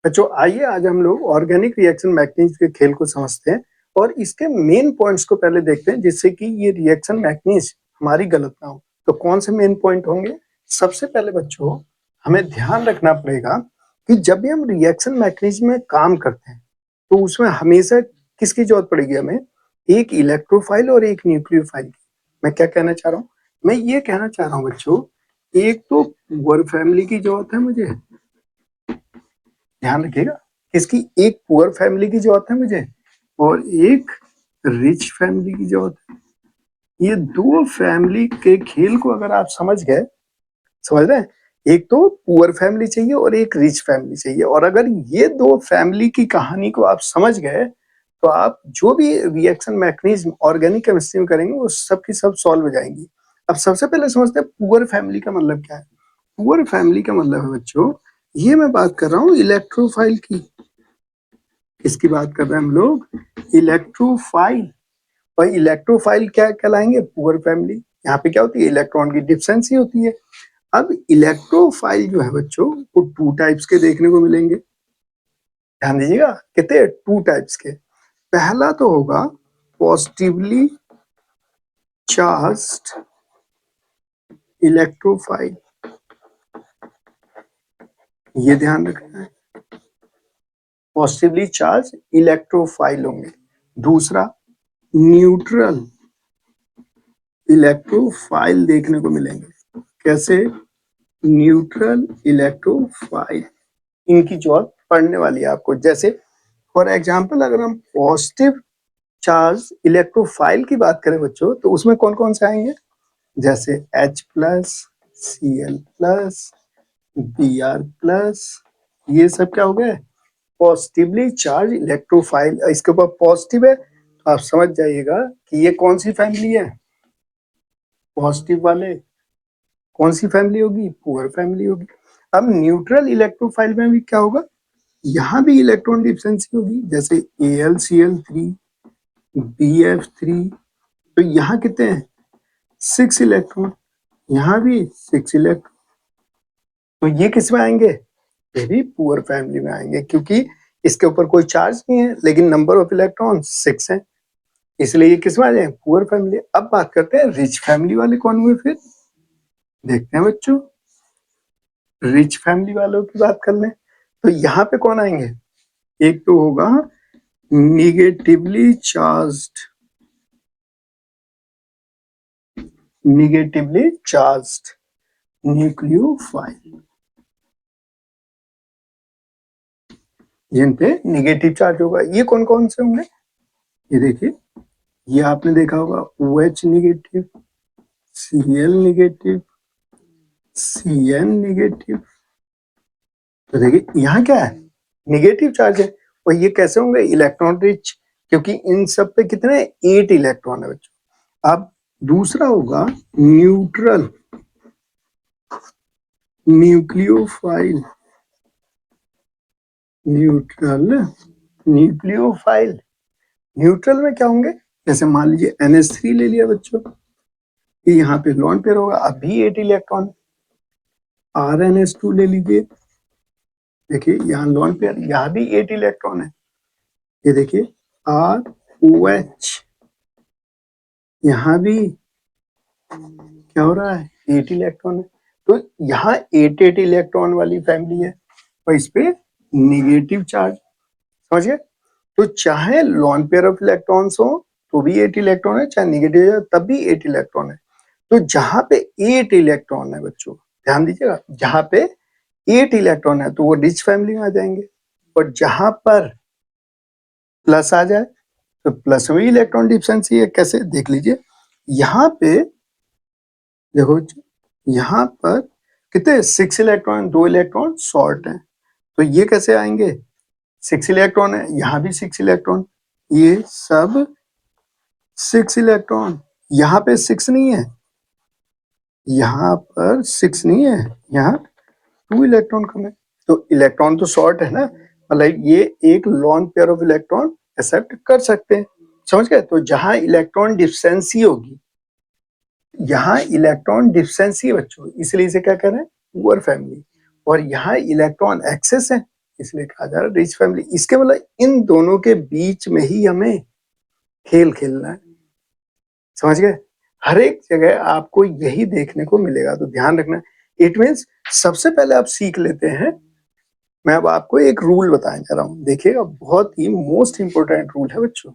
बच्चों आइए आज हम लोग ऑर्गेनिक रिएक्शन मैकेनिज्म के खेल को समझते हैं और इसके मेन पॉइंट्स को पहले देखते हैं जिससे कि ये रिएक्शन मैकेनिज्म हमारी गलत ना हो। तो कौन से मेन पॉइंट होंगे? सबसे पहले बच्चों हमें ध्यान रखना पड़ेगा कि जब भी हम रिएक्शन मैकेनिज्म में काम करते हैं तो उसमें हमेशा किसकी जरूरत पड़ेगी हमें? एक इलेक्ट्रोफाइल और एक न्यूक्लियोफाइल की। मैं क्या कहना चाह रहा हूँ? मैं ये कहना चाह रहा हूँ बच्चों, एक तो पुअर फैमिली की जरूरत है मुझे, ध्यान रखिएगा, किसकी? एक पुअर फैमिली की जरूरत है मुझे और एक रिच फैमिली की जरूरत है। ये दो फैमिली के खेल को अगर आप समझ गए, समझ रहे हैं, एक तो पुअर फैमिली चाहिए और एक रिच फैमिली चाहिए, और अगर ये दो फैमिली की कहानी को आप समझ गए तो आप जो भी रिएक्शन मैकेनिज्म ऑर्गेनिक केमिस्ट्री में करेंगे वो सब की सब सॉल्व हो जाएंगी। अब सबसे पहले समझते हैं पुअर फैमिली का मतलब क्या है। पुअर फैमिली का मतलब है बच्चों, ये मैं बात कर रहा हूँ इलेक्ट्रोफाइल की। इसकी बात कर रहे हैं हम लोग, इलेक्ट्रोफाइल। और इलेक्ट्रोफाइल क्या कहलाएंगे? Poor family. यहाँ पे क्या होती है? इलेक्ट्रॉन की डिफिशिएंसी होती है। अब इलेक्ट्रोफाइल जो है बच्चों वो टू टाइप्स के देखने को मिलेंगे। ध्यान दीजिएगा, कितने? टू टाइप्स के। पहला तो होगा पॉजिटिवली चार्ज्ड इलेक्ट्रोफाइल, ये ध्यान रखना है, पॉजिटिवली चार्ज इलेक्ट्रोफाइल होंगे। दूसरा न्यूट्रल इलेक्ट्रोफाइल देखने को मिलेंगे। कैसे? न्यूट्रल इलेक्ट्रोफाइल, इनकी जरूरत पड़ने वाली है आपको। जैसे फॉर एग्जांपल अगर हम पॉजिटिव चार्ज इलेक्ट्रोफाइल की बात करें बच्चों तो उसमें कौन कौन से आएंगे? जैसे H plus, Cl plus, Br plus, ये सब क्या हो गए? Positively charge electrophile. इसके ऊपर पॉजिटिव है तो आप समझ जाइएगा कि ये कौन सी फैमिली है? पॉजिटिव वाले कौन सी फैमिली होगी? पुअर फैमिली होगी। अब न्यूट्रल इलेक्ट्रोफाइल में भी क्या होगा? यहाँ भी इलेक्ट्रॉन डिफिशिएंसी होगी, जैसे AlCl3, BF3। तो यहाँ कितने हैं? 6 इलेक्ट्रॉन, यहाँ भी 6 इलेक्ट्रॉन। तो ये किस में आएंगे? ये भी पुअर फैमिली में आएंगे, क्योंकि इसके ऊपर कोई चार्ज नहीं है लेकिन नंबर ऑफ इलेक्ट्रॉन 6 है, इसलिए ये किस में आ जाए? Poor family. अब बात करते हैं रिच फैमिली वाले कौन हुए फिर। देखते हैं बच्चों, रिच फैमिली वालों की बात कर लें तो यहाँ पे कौन आएंगे? एक तो होगा negatively charged, negatively charged nucleophile, जिन पे निगेटिव चार्ज होगा। ये कौन कौन से होंगे? ये देखिए, ये आपने देखा होगा OH negative, Cl negative, Cn negative. तो देखिए यहाँ क्या है? निगेटिव चार्ज है। और ये कैसे होंगे? इलेक्ट्रॉन रिच, क्योंकि इन सब पे कितने? 8 इलेक्ट्रॉन है बच्चों। अब दूसरा होगा neutral nucleophile, neutral nucleophile. Neutral में क्या होंगे? जैसे मान लीजिए NH3 ले लिया बच्चों, ये यहाँ पे लॉन पेयर होगा, अभी 8 इलेक्ट्रॉन। RnH2 ले लीजिए, देखिए यहाँ लॉन पेयर, यहाँ भी 8 इलेक्ट्रॉन है। ये देखिए ROH, यहाँ भी क्या हो रहा है? 8 इलेक्ट्रॉन है। तो यहाँ 8 इलेक्ट्रॉन वाली फैमिली है और इस पे निगेटिव चार्ज, समझ गए? तो चाहे लॉन पेयर ऑफ इलेक्ट्रॉन्स हो तो भी 8 इलेक्ट्रॉन है, चाहे निगेटिव तब भी 8 इलेक्ट्रॉन है। तो जहां पे 8 इलेक्ट्रॉन है बच्चों, ध्यान दीजिएगा, जहां पे 8 इलेक्ट्रॉन है तो वो रिच फैमिली में आ जाएंगे। और जहां पर प्लस आ जाए तो प्लस में इलेक्ट्रॉन डिफिशिएंसी है। कैसे? देख लीजिए, यहाँ पे देखो, यहाँ पर कितने? 6 इलेक्ट्रॉन, 2 इलेक्ट्रॉन शॉर्ट है, तो ये कैसे आएंगे? 6 इलेक्ट्रॉन है, यहाँ भी 6 इलेक्ट्रॉन, ये सब 6 इलेक्ट्रॉन। यहाँ पे 6 नहीं है, यहाँ पर 6 नहीं है, यहाँ 2 इलेक्ट्रॉन कम है। तो इलेक्ट्रॉन तो शॉर्ट है ना, मतलब ये एक lone pair of electron accept कर सकते हैं, समझ गए? तो जहां इलेक्ट्रॉन डिफिशिएंसी होगी, यहाँ इलेक्ट्रॉन डिफिशिएंसी है बच्चों, इसलिए इसे क्या कह रहे हैं? Poor family. और यहाँ इलेक्ट्रॉन एक्सेस है, इसलिए कहा जा रहा है रिच फैमिली। इसके मतलब इन दोनों के बीच में ही हमें खेल खेलना है, समझ गए? हर एक जगह आपको यही देखने को मिलेगा, तो ध्यान रखना। इट मीन्स सबसे पहले आप सीख लेते हैं, मैं अब आपको एक रूल बताने जा रहा हूं, देखिएगा बहुत ही मोस्ट इंपोर्टेंट रूल है बच्चों।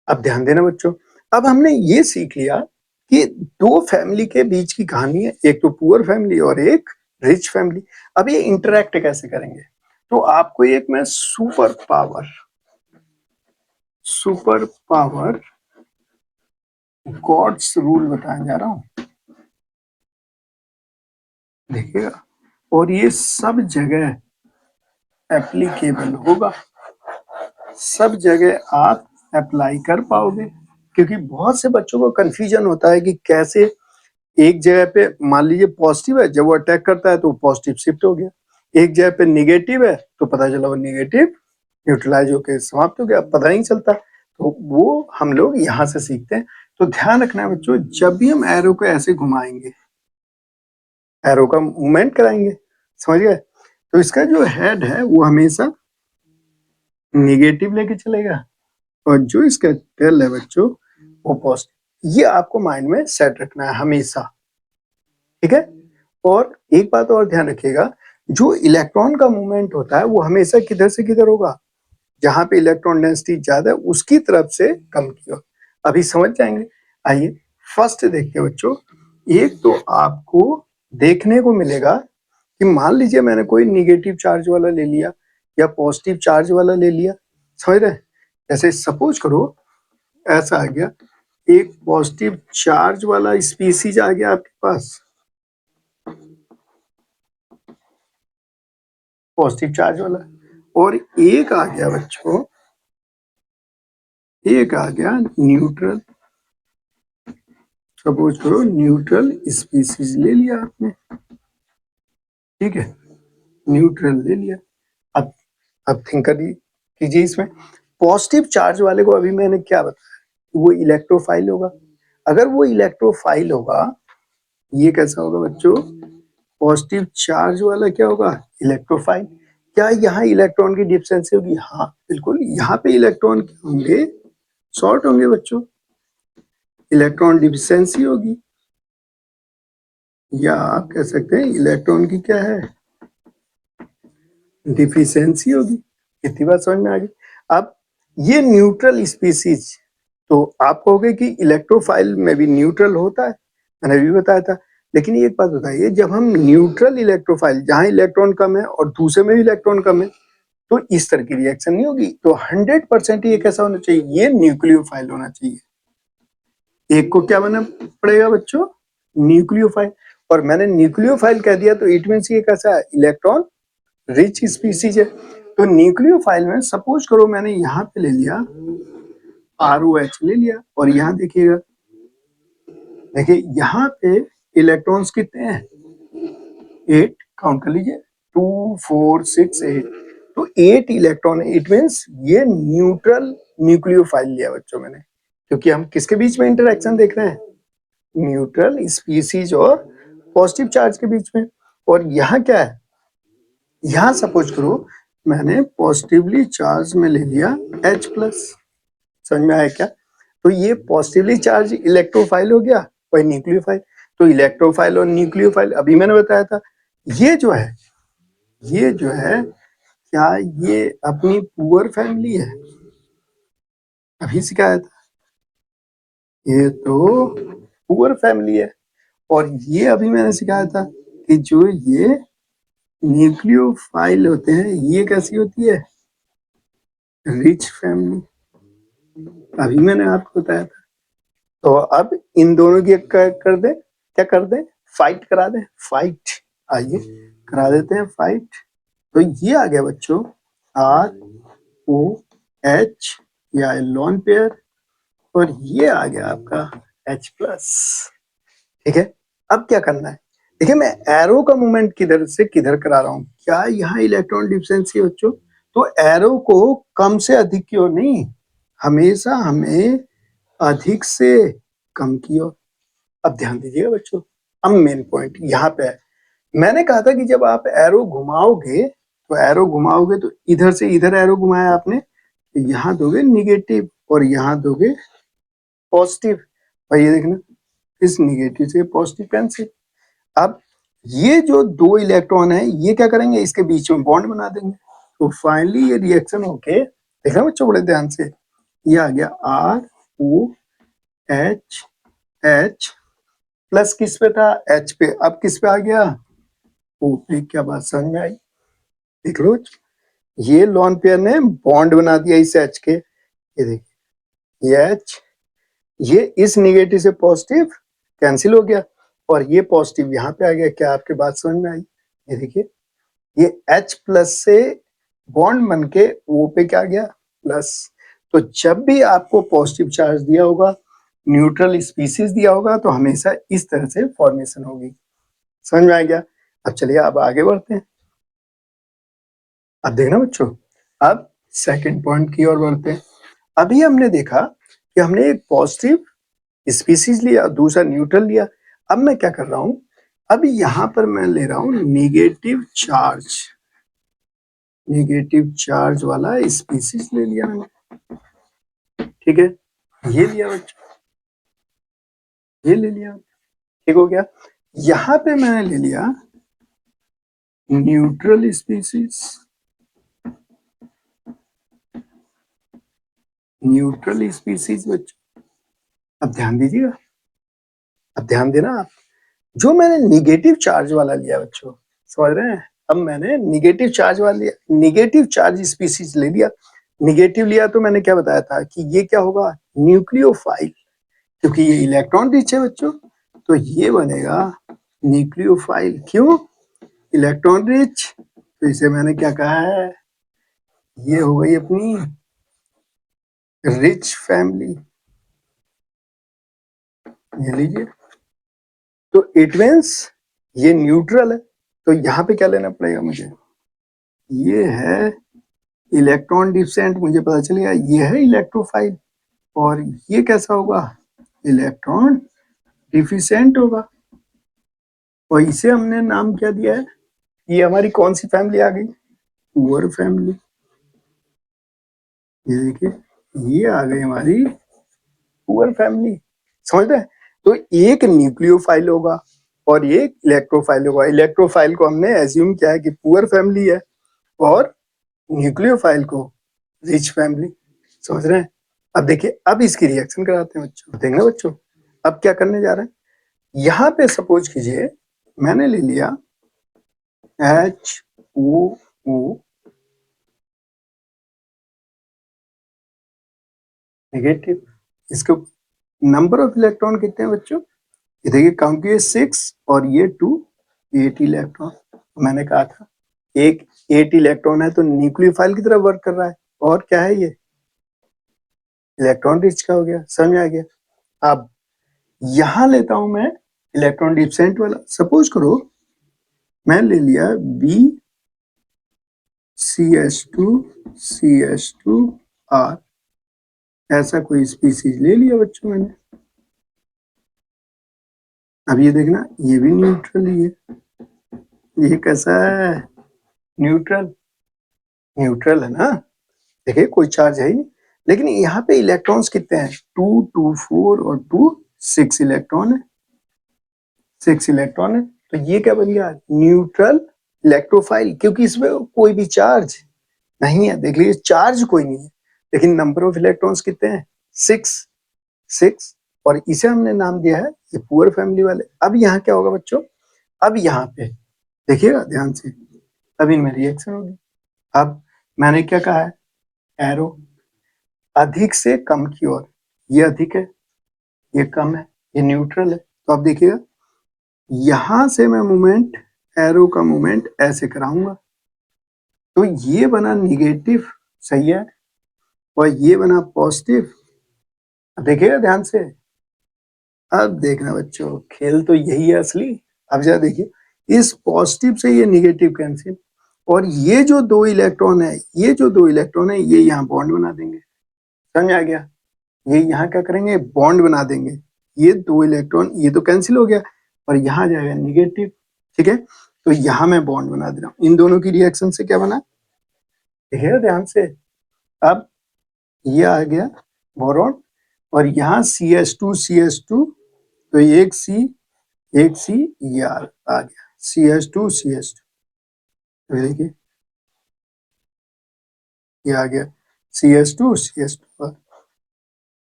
अब ध्यान देना बच्चों, अब हमने ये सीख लिया कि दो फैमिली के बीच की कहानी है, एक तो पुअर फैमिली और एक रिच फैमिली। अब ये इंटरेक्ट कैसे करेंगे, तो आपको एक मैं सुपर पावर गॉड्स रूल बताने जा रहा हूं, देखिएगा, और ये सब जगह एप्लीकेबल होगा, सब जगह आप अप्लाई कर पाओगे। क्योंकि बहुत से बच्चों को कंफ्यूजन होता है कि कैसे एक जगह पे मान लीजिए पॉजिटिव है, जब वो अटैक करता है तो पॉजिटिव शिफ्ट हो गया, एक जगह पे निगेटिव है तो पता चला वो निगेटिव न्यूट्रलाइज होकर समाप्त हो गया, पता नहीं चलता। तो वो हम लोग यहाँ से सीखते हैं। तो ध्यान रखना है बच्चों, जब भी हम एरो को ऐसे घुमाएंगे, एरो का मूवमेंट कराएंगे, समझ गए, तो इसका जो हेड है वो हमेशा निगेटिव लेके चलेगा, और जो इसका टेल है बच्चों वो पॉजिटिव। ये आपको माइंड में सेट रखना है हमेशा, ठीक है? और एक बात और ध्यान रखिएगा, जो इलेक्ट्रॉन का मूवमेंट होता है वो हमेशा किधर से किधर होगा, जहां पे इलेक्ट्रॉन डेंसिटी ज्यादा है उसकी तरफ से कम की ओर। अभी समझ जाएंगे। आइए फर्स्ट देखते हैं बच्चों। एक तो आपको देखने को मिलेगा कि मान लीजिए मैंने कोई निगेटिव चार्ज वाला ले लिया या पॉजिटिव चार्ज वाला ले लिया, समझ रहे हैं? जैसे सपोज करो ऐसा आ गया, एक पॉजिटिव चार्ज वाला स्पीसीज आ गया आपके पास, पॉजिटिव चार्ज वाला, और एक आ गया बच्चों, एक आ गया न्यूट्रल, सपोज करो न्यूट्रल स्पीसीज ले लिया आपने, ठीक है, न्यूट्रल ले लिया। अब अब थिंक कीजिए इसमें, पॉजिटिव चार्ज वाले को अभी मैंने क्या बताया, वो इलेक्ट्रोफाइल होगा। अगर वो इलेक्ट्रोफाइल होगा, ये कैसा होगा बच्चों, पॉजिटिव चार्ज वाला क्या होगा, इलेक्ट्रोफाइल। क्या यहाँ इलेक्ट्रॉन की डिफिशिएंसी होगी? हाँ बिल्कुल, यहाँ पे इलेक्ट्रॉन क्या होंगे, शॉर्ट होंगे बच्चों, इलेक्ट्रॉन डिफिशियंसी होगी, या आप कह सकते हैं इलेक्ट्रॉन की क्या है, डिफिशियंसी होगी। इतनी बात समझ में आ गई। अब ये न्यूट्रल स्पीसीज, तो आप कहोगे कि इलेक्ट्रोफाइल में भी न्यूट्रल होता है, मैंने भी बताया था। लेकिन एक बात बताइए, जब हम न्यूट्रल इलेक्ट्रोफाइल, जहां इलेक्ट्रॉन कम है और दूसरे में भी इलेक्ट्रॉन कम है, तो इस तरह की रिएक्शन नहीं होगी। तो 100% ये कैसा होना चाहिए, ये न्यूक्लियोफाइल होना चाहिए। एक को क्या बनना पड़ेगा बच्चों, न्यूक्लियोफाइल। और मैंने न्यूक्लियोफाइल कह दिया तो इट मीन्स ये कैसा है, इलेक्ट्रॉन रिच स्पीसीज है। तो न्यूक्लियोफाइल में सपोज करो मैंने यहाँ पे ले लिया ROH ले लिया, और यहाँ देखिएगा, देखिए यहाँ पे इलेक्ट्रॉन्स कितने हैं, 8, काउंट कर लीजिए, 2 4 6 8, तो 8 इलेक्ट्रॉन है। इट मीन्स ये न्यूट्रल न्यूक्लियोफाइल लिया बच्चों मैंने, क्योंकि हम किसके बीच में इंटरेक्शन देख रहे हैं, न्यूट्रल स्पीसीज और पॉजिटिव चार्ज के बीच में। और यहाँ क्या है, यहाँ सपोज करो मैंने पॉजिटिवली चार्ज में ले लिया H+, समझ में आया क्या? तो ये पॉजिटिवली चार्ज इलेक्ट्रोफाइल हो गया, वही न्यूक्लियोफाइल। तो इलेक्ट्रोफाइल और न्यूक्लियोफाइल अभी मैंने बताया था। ये जो है, ये जो है, क्या ये अपनी पुअर फैमिली है, अभी सिखाया था, ये तो पुअर फैमिली है। और ये अभी मैंने सिखाया था कि जो ये न्यूक्लियोफाइल होते हैं, ये कैसी होती है, रिच फैमिली, अभी मैंने आपको बताया था। तो अब इन दोनों की कर दे, क्या कर दे, फाइट करा दे, फाइट, आइए करा देते हैं फाइट। तो ये आ गया बच्चों ROH या लोन पेयर, और ये आ गया आपका H+, ठीक है? अब क्या करना है, देखिए मैं एरो का मूवमेंट किधर से किधर करा रहा हूं, क्या यहाँ इलेक्ट्रॉन डिफिशिएंसी बच्चों, तो एरो को कम से अधिक की ओर नहीं, हमेशा हमें अधिक से कम की ओर। अब ध्यान दीजिएगा बच्चों, अब मेन पॉइंट यहाँ पे है। मैंने कहा था कि जब आप एरो घुमाओगे तो एरो घुमाओगे तो इधर से इधर एरो घुमाया आपने, तो यहाँ दोगे निगेटिव और यहाँ दोगे पॉजिटिव। और ये देखना इस निगेटिव से पॉजिटिव कैंसिल। अब ये जो दो इलेक्ट्रॉन है ये क्या करेंगे, इसके बीच में बॉन्ड बना देंगे। तो फाइनली ये रिएक्शन होके, देखना बच्चों बड़े ध्यान से, ये आ गया ROH H प्लस किस पे था, H पे, अब किस पे आ गया, O पे। क्या बात समझ में आई? देख लो ये लोन पेयर ने बॉन्ड बना दिया इस H के, ये देखिए ये H, ये इस निगेटिव से पॉजिटिव कैंसिल हो गया और ये पॉजिटिव यहाँ पे आ गया। क्या आपके बात समझ में आई? ये देखिए ये H प्लस से बॉन्ड बन के O पे क्या गया, प्लस। तो जब भी आपको पॉजिटिव चार्ज दिया होगा, न्यूट्रल स्पीसीज दिया होगा, तो हमेशा इस तरह से फॉर्मेशन होगी। समझ में आ गया? अब चलिए अब आगे बढ़ते हैं। अब देखना बच्चों, अब सेकंड पॉइंट की ओर बढ़ते हैं। अभी हमने देखा कि हमने एक पॉजिटिव स्पीसीज लिया, दूसरा न्यूट्रल लिया। अब मैं क्या कर रहा हूं, अभी यहां पर मैं ले रहा हूं निगेटिव चार्ज वाला स्पीसीज ले लिया मैंने, ठीक है। ये लिया बच्चों, ये ले लिया, ठीक हो गया। यहां पे मैंने ले लिया न्यूट्रल स्पीसीज, बच्चों। अब ध्यान दीजिएगा, अब ध्यान देना आप, जो मैंने निगेटिव चार्ज वाला लिया बच्चों, समझ रहे हैं? अब मैंने निगेटिव चार्ज वाला लिया, निगेटिव चार्ज स्पीसीज ले लिया। निगेटिव लिया तो मैंने क्या बताया था कि ये क्या होगा, न्यूक्लियोफाइल, क्योंकि ये इलेक्ट्रॉन रिच है बच्चों, तो ये बनेगा न्यूक्लियोफाइल। क्यों? इलेक्ट्रॉन रिच, तो इसे मैंने क्या कहा है, ये हो गई अपनी रिच फैमिली। ये लीजिए, तो इट मीन्स ये न्यूट्रल है, तो यहाँ पे क्या लेना पड़ेगा मुझे, ये है इलेक्ट्रॉन डिफिशिएंट, मुझे पता चल गया ये है इलेक्ट्रोफाइल, और ये कैसा होगा, इलेक्ट्रॉन डिफिशिएंट होगा। और इसे हमने नाम क्या दिया है, ये हमारी कौन सी फैमिली आ गई, पुअर फैमिली। ये देखिए ये आ गई हमारी पुअर फैमिली, समझ रहे हैं? तो एक न्यूक्लियोफाइल होगा और ये इलेक्ट्रोफाइल होगा। इलेक्ट्रोफाइल को हमने एज्यूम किया है कि पुअर फैमिली है और न्यूक्लियोफाइल को रिच फैमिली, समझ रहे हैं? अब देखिए, अब इसकी रिएक्शन कराते हैं बच्चों, देखना बच्चों। अब क्या करने जा रहे हैं, यहाँ पे सपोज कीजिए मैंने ले लिया HOO नेगेटिव, इसको नंबर ऑफ इलेक्ट्रॉन कितने हैं बच्चों, ये देखिए काउंट किए 6 और ये 2, 8 इलेक्ट्रॉन। मैंने कहा था एक 8 इलेक्ट्रॉन है तो न्यूक्लियोफाइल की तरह वर्क कर रहा है, और क्या है ये इलेक्ट्रॉन रिच का हो गया। समझ में आ गया? अब यहां लेता हूं मैं इलेक्ट्रॉन डिफिशिएंट वाला, सपोज करो मैं ले लिया BCH2CH2R, ऐसा कोई स्पीसीज ले लिया बच्चों मैंने। अब ये देखना ये भी न्यूट्रल ही है, ये कैसा है, न्यूट्रल, न्यूट्रल है ना। देखिए कोई चार्ज है ही नहीं, लेकिन यहाँ पे इलेक्ट्रॉन्स कितने हैं, 2 2 4 और 2 6 इलेक्ट्रॉन है, 6 इलेक्ट्रॉन है। तो ये क्या बन गया, न्यूट्रल इलेक्ट्रोफाइल, क्योंकि इसमें कोई भी चार्ज नहीं है। देख लीजिए चार्ज कोई नहीं है, लेकिन नंबर ऑफ इलेक्ट्रॉन्स कितने हैं, 6, और इसे हमने नाम दिया है ये पुअर फैमिली वाले। अब यहाँ क्या होगा बच्चों, अब यहाँ पे देखिएगा ध्यान से, अब इनमें रिएक्शन होगी। अब मैंने क्या कहा है, एरो अधिक से कम की ओर, ये अधिक है ये कम है, ये न्यूट्रल है। तो अब देखिएगा यहां से मैं मूवमेंट, एरो का मूवमेंट ऐसे कराऊंगा, तो ये बना निगेटिव, सही है, और ये बना पॉजिटिव। देखिएगा ध्यान से, अब देखना बच्चों खेल तो यही है असली। अब जरा देखिए इस पॉजिटिव से ये निगेटिव कैंसिल, और ये जो दो इलेक्ट्रॉन है, ये जो दो इलेक्ट्रॉन है ये यहाँ बॉन्ड बना देंगे। समझ आ गया? ये यहाँ क्या करेंगे, बॉन्ड बना देंगे। ये दो इलेक्ट्रॉन ये तो कैंसिल हो गया और यहाँ जाएगा निगेटिव, ठीक है। तो यहां मैं बॉन्ड बना दे रहा हूं। इन दोनों की रिएक्शन से क्या बना, देखिएगा ध्यान से। अब ये आ गया बोरॉन, और यहाँ CH2 तो एक C ये आ गया CH2 तो देखिए ये आ गया CH2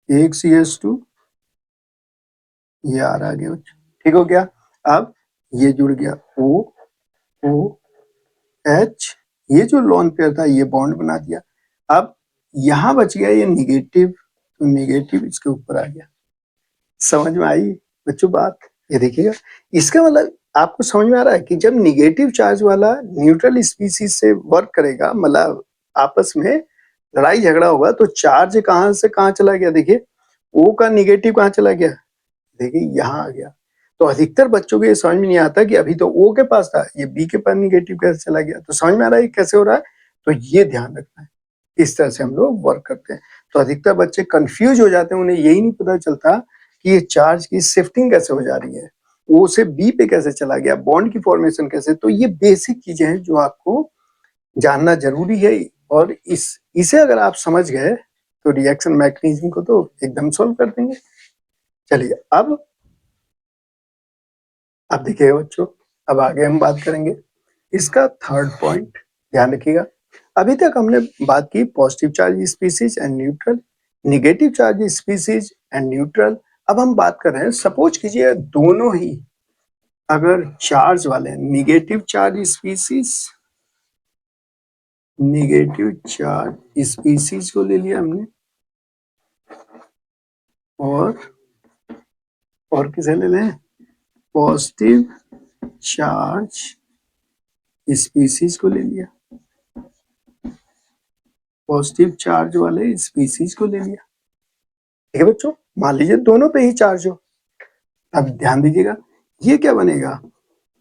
एक CH2 ये आ गया बच्चों, ठीक हो गया। अब ये जुड़ गया OH, ये जो लोन पेयर था ये बॉन्ड बना दिया। अब यहां बच गया ये निगेटिव, तो निगेटिव इसके ऊपर आ गया। समझ में आई बच्चों बात? ये देखिएगा, इसका मतलब आपको समझ में आ रहा है कि जब निगेटिव चार्ज वाला न्यूट्रल स्पीसीज से वर्क करेगा, मतलब आपस में लड़ाई झगड़ा होगा, तो चार्ज कहां से कहां चला गया, देखिए ओ का निगेटिव कहां चला गया, देखिए यहाँ आ गया। तो अधिकतर बच्चों को ये समझ में नहीं आता कि अभी तो ओ के पास था, ये बी के पास निगेटिव कैसे चला गया। तो समझ में आ रहा है कैसे हो रहा है, तो ये ध्यान रखना है। इस तरह से हम लोग वर्क करते हैं। तो अधिकतर बच्चे कंफ्यूज हो जाते हैं, उन्हें यही नहीं पता चलता कि ये चार्ज की शिफ्टिंग कैसे हो जा रही है, ओ से बी पे कैसे चला गया, बॉन्ड की फॉर्मेशन कैसे। तो ये बेसिक चीजें हैं जो आपको जानना जरूरी है। और इसे अगर आप समझ गए तो रिएक्शन मैकेनिज्म को तो एकदम सॉल्व कर देंगे। चलिए अब देखिएगा बच्चों, अब आगे हम बात करेंगे इसका थर्ड पॉइंट, ध्यान रखिएगा। अभी तक हमने बात की positive charge species and neutral, negative charge species and neutral. अब हम बात कर रहे हैं, सपोज कीजिए दोनों ही अगर चार्ज वाले हैं, निगेटिव चार्ज स्पीसीज को ले लिया हमने, और किसे ले लें, पॉजिटिव चार्ज स्पीसीज को ले लिया, पॉजिटिव चार्ज वाले स्पीसीज को ले लिया। ठीक है बच्चों, मान लीजिए दोनों पे ही चार्ज हो। अब ध्यान दीजिएगा, ये क्या बनेगा,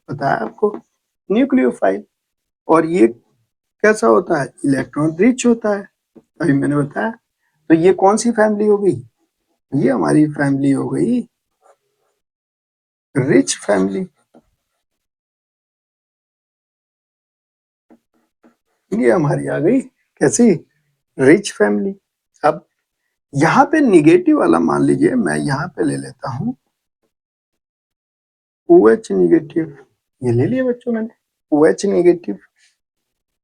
पता है आपको, न्यूक्लियोफाइल। और ये कैसा होता है, इलेक्ट्रॉन रिच होता है, अभी मैंने बताया। तो ये कौन सी फैमिली हो गई, ये हमारी फैमिली हो गई रिच फैमिली, ये हमारी आ गई कैसी, रिच फैमिली। अब यहाँ पे निगेटिव वाला मान लीजिए, मैं यहाँ पे ले लेता हूँ OH निगेटिव, ये ले लिया बच्चों मैंने, OH निगेटिव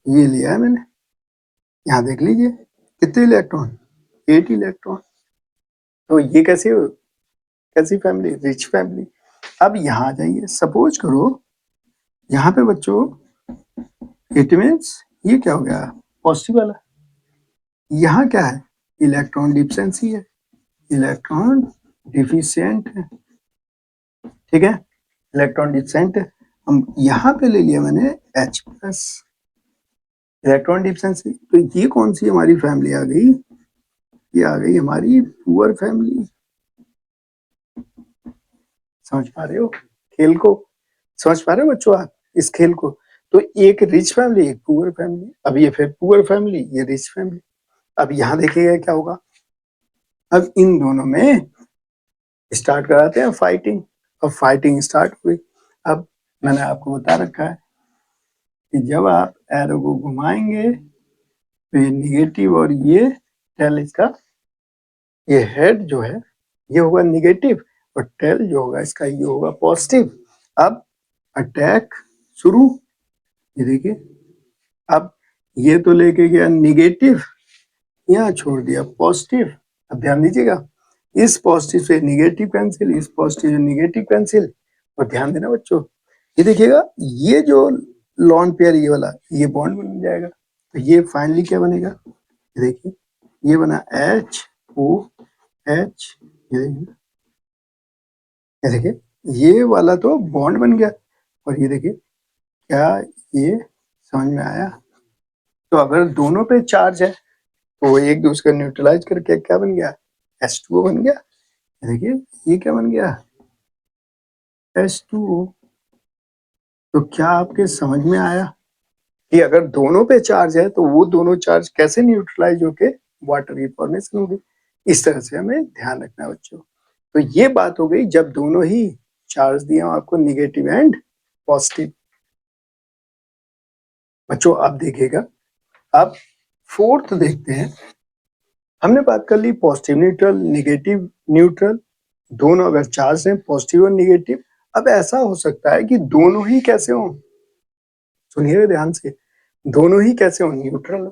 ये लिया है मैंने। यहाँ देख लीजिए कितने इलेक्ट्रॉन, 8 इलेक्ट्रॉन। तो ये कैसी फैमिली, रिच फैमिली। अब यहाँ आ जाइए, सपोज करो यहाँ पे बच्चों, इट मीन्स ये क्या हो गया, पॉजिटिव वाला। यहाँ क्या है, इलेक्ट्रॉन डिफिशिएंसी है, इलेक्ट्रॉन डिफिशिएंट है, ठीक है, इलेक्ट्रॉन डिफिशिएंट है। हम यहाँ पे ले लिया मैंने H+, इलेक्ट्रॉन डिफिशिएंसी। तो ये कौन सी हमारी फैमिली आ गई, ये आ गई हमारी पुअर फैमिली। समझ पा रहे हो खेल को, समझ पा रहे हो बच्चों आप इस खेल को। तो एक रिच फैमिली, एक पुअर फैमिली। अब ये फिर पुअर फैमिली, ये रिच फैमिली। अब यहाँ देखिएगा क्या होगा, अब इन दोनों में स्टार्ट कराते हैं फाइटिंग। अब फाइटिंग स्टार्ट हुई। अब मैंने आपको बता रखा है कि जब आप एरो को घुमाएंगे तो ये निगेटिव, और ये टेल इसका, ये हेड जो है ये होगा निगेटिव, और टेल जो होगा इसका ये होगा पॉजिटिव। अब अटैक शुरू, ये देखिए, अब ये तो लेके गया निगेटिव, यहाँ छोड़ दिया पॉजिटिव। अब ध्यान दीजिएगा, इस पॉजिटिव से निगेटिव कैंसिल, इस पॉजिटिव से निगेटिव कैंसिल। और ध्यान देना बच्चों, ये देखिएगा, ये जो लॉन पेयर ये वाला, ये बॉन्ड बन जाएगा। तो ये फाइनली क्या बनेगा, ये देखिए, ये बना HOH, ये देखिए, ये वाला तो बॉन्ड बन गया। और ये देखिए, क्या ये समझ में आया। तो अगर दोनों पे चार्ज है तो एक दूसरे को न्यूट्रलाइज करके क्या बन गया, H2O बन गया। देखिए ये क्या बन गया, H2O। तो क्या आपके समझ में आया कि अगर दोनों पे चार्ज है तो वो दोनों चार्ज कैसे न्यूट्रलाइज होके वाटर की फॉर्मेशन होगी। इस तरह से हमें ध्यान रखना है बच्चों। तो ये बात हो गई जब दोनों ही चार्ज दिए आपको, निगेटिव एंड पॉजिटिव। बच्चों आप देखिएगा, अब फोर्थ देखते हैं। हमने बात कर ली पॉजिटिव न्यूट्रल, नेगेटिव न्यूट्रल, दोनों अगर चार्ज हैं पॉजिटिव और नेगेटिव। अब ऐसा हो सकता है कि दोनों ही कैसे हो, सुनिए ध्यान से, दोनों ही कैसे हो, न्यूट्रल।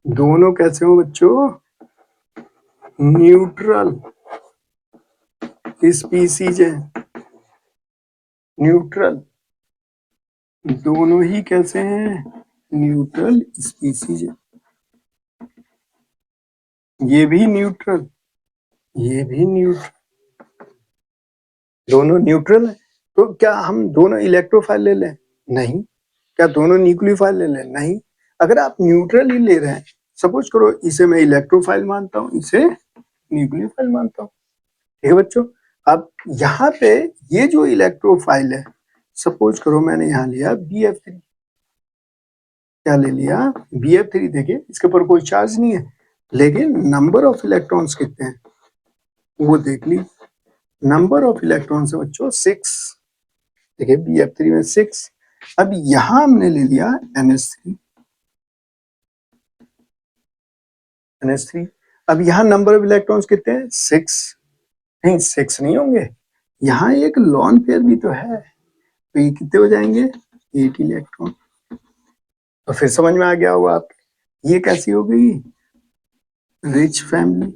दोनों कैसे हो बच्चों, न्यूट्रल स्पीसीज है, न्यूट्रल, दोनों ही कैसे हैं, न्यूट्रल स्पीसीज है। ये भी न्यूट्रल, ये भी न्यूट्रल, दोनों न्यूट्रल है। तो क्या हम दोनों इलेक्ट्रोफाइल ले लें, नहीं। क्या दोनों न्यूक्लियोफाइल ले लें, नहीं। अगर आप न्यूट्रल ही ले रहे हैं, सपोज करो इसे मैं इलेक्ट्रोफाइल मानता हूँ, इसे न्यूक्लियोफाइल मानता हूँ, ठीक है बच्चों। अब यहाँ पे ये जो इलेक्ट्रोफाइल है, सपोज करो मैंने यहाँ लिया BF3, क्या ले लिया, BF3। देखिए इसके ऊपर कोई चार्ज नहीं है, लेकिन नंबर ऑफ इलेक्ट्रॉन्स कितने हैं वो देख ली। नंबर ऑफ इलेक्ट्रॉन्स है बच्चों 6, देखिए BF3 में 6। अब यहां हमने ले लिया NH3। अब यहाँ नंबर ऑफ इलेक्ट्रॉन्स कितने हैं, 6। नहीं 6 नहीं होंगे, यहाँ एक लॉन पेयर भी तो है, तो ये कितने हो जाएंगे, 8 इलेक्ट्रॉन। तो फिर समझ में आ गया होगा आपके, ये कैसी हो गई, रिच फैमिली।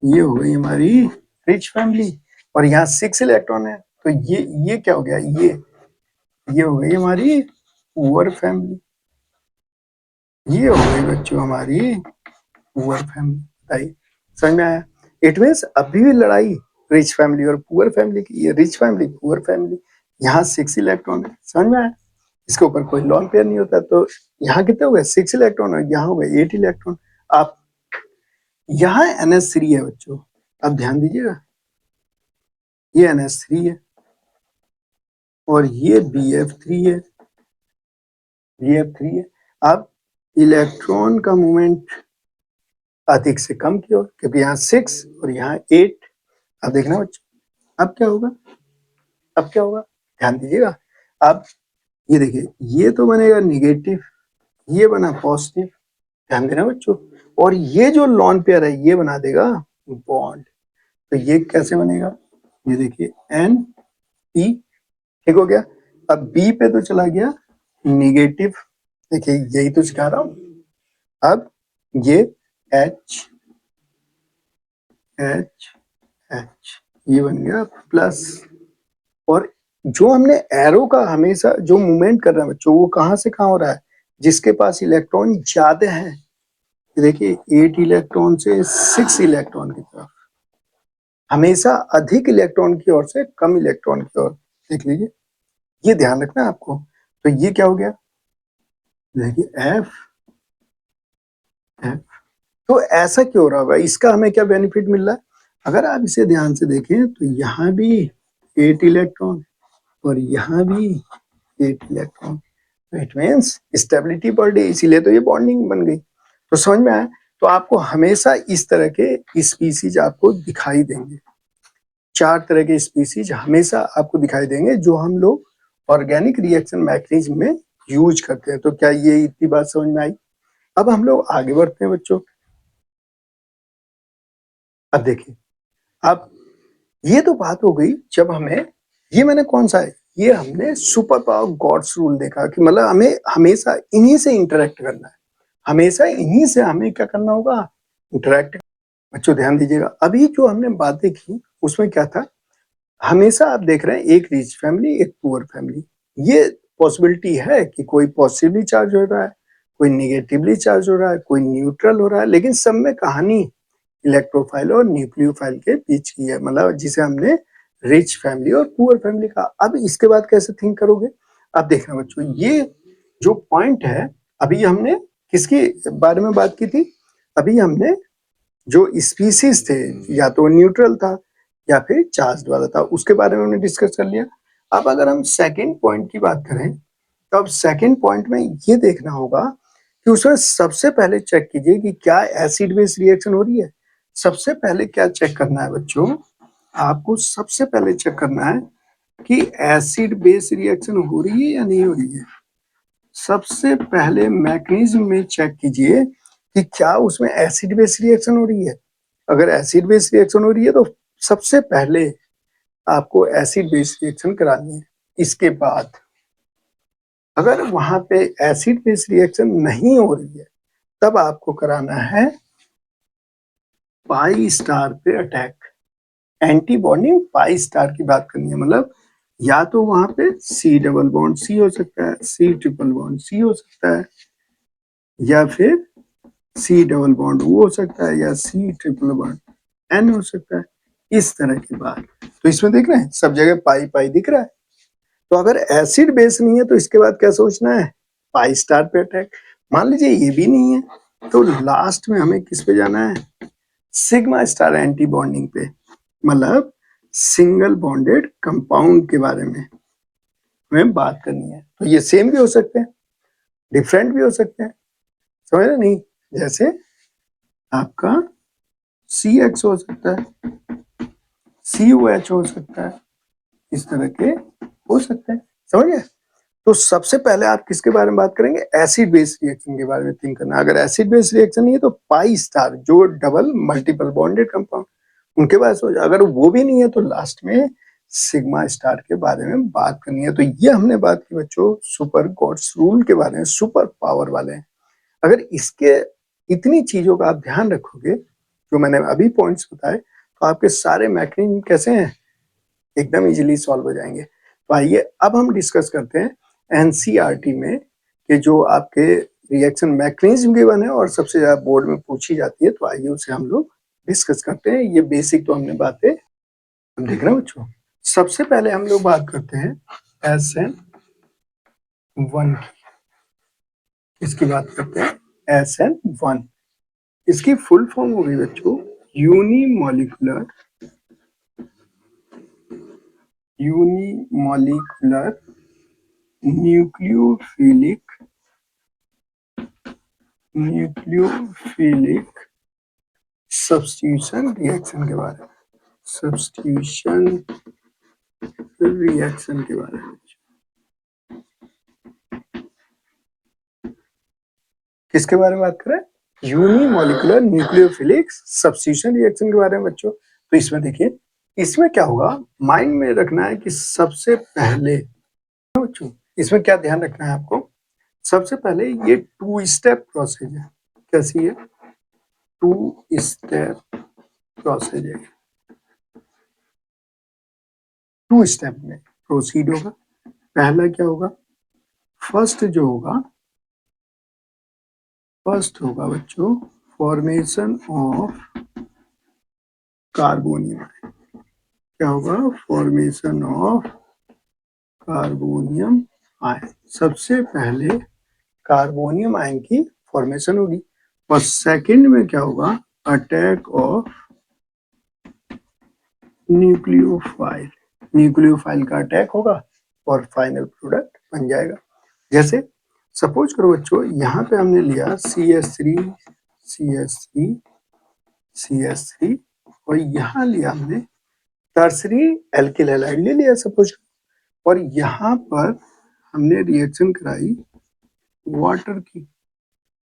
ये हो गई हमारी रिच फैमिली। और यहाँ 6 इलेक्ट्रॉन है, तो ये क्या हो गया, ये हो गई हमारी पुअर फैमिली। ये हो गई बच्चों हमारी पुअर फैमिली। बताइए समझ में आया। इट मीन्स अभी भी लड़ाई रिच फैमिली और पुअर फैमिली की, ये रिच फैमिली पुअर फैमिली। यहाँ 6 इलेक्ट्रॉन है, समझ में आया। इसके ऊपर कोई लॉन पेयर नहीं होता, तो यहाँ कितने हो गए, 6 इलेक्ट्रॉन, और यहाँ हो गए 8 इलेक्ट्रॉन। आप यहाँ NH3 है बच्चों, अब ध्यान दीजिएगा, ये NH3 है और ये BF3 है, BF3 है। अब इलेक्ट्रॉन का मूवमेंट अधिक से कम की ओर, क्योंकि यहाँ 6 और यहाँ 8। अब देखना बच्चों, अब क्या होगा, अब क्या होगा, ध्यान दीजिएगा। अब ये देखिए, ये तो बनेगा निगेटिव, ये बना पॉजिटिव, ध्यान देना बच्चों। और ये जो लॉन पेयर है ये बना देगा बॉन्ड। तो ये कैसे बनेगा, ये देखिए NP, ठीक हो गया। अब B पे तो चला गया निगेटिव, देखिए यही तो सिखा रहा हूं। अब ये H H H, ये बन गया प्लस। और जो हमने एरो का हमेशा जो मूवमेंट कर रहा है बच्चों, वो कहां से कहां हो रहा है, जिसके पास इलेक्ट्रॉन ज्यादा है, देखिए 8 इलेक्ट्रॉन से 6 इलेक्ट्रॉन की तरफ, हमेशा अधिक इलेक्ट्रॉन की ओर से कम इलेक्ट्रॉन की ओर, देख लीजिए, ये ध्यान रखना है आपको। तो ये क्या हो गया, देखिए F F। तो ऐसा क्यों हो रहा होगा, इसका हमें क्या बेनिफिट मिल रहा है, अगर आप इसे ध्यान से देखें तो यहाँ भी 8 इलेक्ट्रॉन और यहाँ भी 8 electron, it means stability per day, इसीलिए तो ये बॉन्डिंग बन गई। तो समझ में आया। तो आपको हमेशा इस तरह के स्पीसीज आपको दिखाई देंगे, 4 तरह के स्पीसीज हमेशा आपको दिखाई देंगे, जो हम लोग ऑर्गेनिक रिएक्शन मैकेनिज्म में यूज करते हैं। तो क्या ये इतनी बात समझ में आई। अब हम लोग आगे बढ़ते हैं बच्चों। अब देखिए, अब ये तो बात हो गई जब हमें, ये मैंने कौन सा है, ये हमने सुपर पावर गॉड्स रूल देखा कि मतलब हमें हमेशा इन्हीं से इंटरेक्ट करना है, हमेशा इन्हीं से हमें क्या करना होगा, इंटरेक्ट। बच्चों ध्यान दीजिएगा, अभी जो हमने बातें की उसमें क्या था, हमेशा आप देख रहे हैं एक रिच फैमिली एक पुअर फैमिली। ये पॉसिबिलिटी है कि कोई पॉजिटिवली चार्ज हो रहा है, कोई निगेटिवली चार्ज हो रहा है, कोई न्यूट्रल हो रहा है, लेकिन सब में कहानी इलेक्ट्रोफाइल और न्यूक्लियोफाइल के बीच की है, मतलब जिसे हमने रिच फैमिली और पुअर फैमिली का। अब इसके बाद कैसे थिंक करोगे, अब देखना बच्चों, ये जो पॉइंट है, अभी हमने किसके बारे में बात की थी, अभी हमने जो स्पीसीज थे, या तो न्यूट्रल था या फिर चार्ज वाला था, उसके बारे में हमने डिस्कस कर लिया। अब अगर हम सेकेंड पॉइंट की बात करें, तो अब सेकेंड पॉइंट में ये देखना होगा कि उसमें सबसे पहले चेक कीजिए कि क्या एसिड बेस रिएक्शन हो रही है। सबसे पहले क्या चेक करना है बच्चों, आपको सबसे पहले चेक करना है कि एसिड बेस रिएक्शन हो रही है या नहीं हो रही है। सबसे पहले मैकेनिज्म में चेक कीजिए कि क्या उसमें एसिड बेस रिएक्शन हो रही है। अगर एसिड बेस रिएक्शन हो रही है तो सबसे पहले आपको एसिड बेस रिएक्शन करानी है। इसके बाद अगर वहां पे एसिड बेस रिएक्शन नहीं हो रही है तब आपको कराना है पाई स्टार पे attack. Anti bonding pi star की बात करनी है, मतलब या तो वहां पे सी डबल बॉन्ड सी हो सकता है, सी ट्रिपल बॉन्ड सी हो सकता है, या फिर सी डबल बॉन्ड वो हो सकता है, या सी ट्रिपल बॉन्ड एन हो सकता है। इस तरह की बात। तो इसमें देख रहे हैं सब जगह पाई पाई दिख रहा है। तो अगर एसिड बेस नहीं है तो इसके बाद क्या सोचना है, पाई स्टार पे अटैक। मान लीजिए ये भी नहीं है तो लास्ट में हमें किस पे जाना है, सिग्मा स्टार एंटी बॉन्डिंग पे, मतलब सिंगल बॉन्डेड कंपाउंड के बारे में हमें बात करनी है। तो ये सेम भी हो सकते हैं, डिफरेंट भी हो सकते हैं, समझ रहे नहीं। जैसे आपका सी एक्स हो सकता है, सी ओ एच हो सकता है, इस तरह के हो सकते हैं, समझ गए। तो सबसे पहले आप किसके बारे में बात करेंगे, एसिड बेस रिएक्शन के बारे में थिंक करना। अगर एसिड बेस रिएक्शन नहीं है तो पाई स्टार जो डबल मल्टीपल बॉन्डेड कंपाउंड उनके बारे में सोचा। अगर वो भी नहीं है तो लास्ट में सिग्मा स्टार के बारे में बात करनी है। तो ये हमने बात की बच्चों सुपर गॉड्स रूल के बारे में, सुपर पावर वाले हैं। अगर इसके इतनी चीजों का आप ध्यान रखोगे जो मैंने अभी पॉइंट्स बताए तो आपके सारे मैकेनिज्म कैसे हैं, एकदम इजीली सॉल्व हो जाएंगे। तो आइए अब हम डिस्कस करते हैं एनसीईआरटी में कि जो आपके रिएक्शन मैकेनिज्म गिवन है और सबसे ज्यादा बोर्ड में पूछी जाती है। तो आइए उसे हम लोग डिस्कस करते हैं। ये बेसिक तो हमने बातें देख रहे हैं बच्चों। सबसे पहले हम लोग बात करते हैं SN1 की। इसकी बात करते हैं SN1। इसकी फुल फॉर्म होगी बच्चों यूनिमॉलिक्यूलर न्यूक्लियोफिलिक सब्स्टिट्यूशन रिएक्शन के बारे में, सब्स्टिट्यूशन रिएक्शन के बारे में। किसके बारे में बात करें, यूनिमॉलिक्यूलर न्यूक्लियोफिलिक सब्स्टिट्यूशन रिएक्शन के बारे में बच्चों। तो इसमें देखिए, इसमें क्या होगा, माइंड में रखना है कि सबसे पहले बच्चों इसमें क्या ध्यान रखना है आपको, सबसे पहले ये 2 स्टेप प्रोसेस है। कैसी है, 2 स्टेप प्रोसेस है। 2 स्टेप में प्रोसीड होगा। पहला क्या होगा, फर्स्ट जो होगा, फर्स्ट होगा बच्चों फॉर्मेशन ऑफ कार्बोनियम आयन। क्या होगा, फॉर्मेशन ऑफ कार्बोनियम आयन। सबसे पहले कार्बोनियम आयन की फॉर्मेशन होगी। और सेकंड में क्या होगा, अटैक ऑफ न्यूक्लियोफाइल। न्यूक्लियोफाइल का अटैक होगा और फाइनल प्रोडक्ट बन जाएगा। जैसे सपोज करो बच्चों, यहाँ पे हमने लिया CH3 CH3 CH3 और यहाँ लिया हमने टर्सरी एल्किल हैलाइड ले लिया सपोज, और यहाँ पर हमने रिएक्शन कराई वाटर की।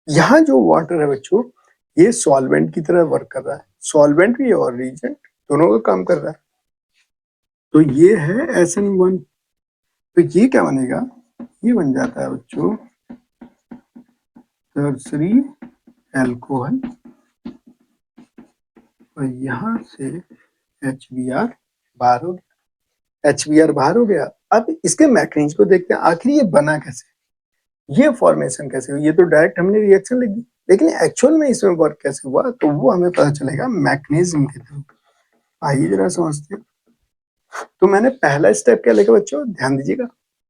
यहाँ जो वाटर है बच्चों ये सॉल्वेंट की तरह वर्क कर रहा है, सॉल्वेंट भी और रिएजेंट दोनों का काम कर रहा है। तो ये है SN1। तो ये क्या बनेगा, ये बन जाता है बच्चों टर्सरी एल्कोहल, और यहाँ से HBr बाहर हो गया, HBr बाहर हो गया। अब इसके मैकेनिज्म को देखते हैं, आखिर ये बना कैसे, ये फॉर्मेशन कैसे हुई। ये तो डायरेक्ट हमने रिएक्शन लिख दी, लेकिन एक्चुअल में इसमें वर्क कैसे हुआ तो वो हमें पता चलेगा मैकेनिज्म के थ्रू। आइए जरा समझते हैं। तो मैंने पहला स्टेप क्या लिखा बच्चों, ध्यान दीजिएगा।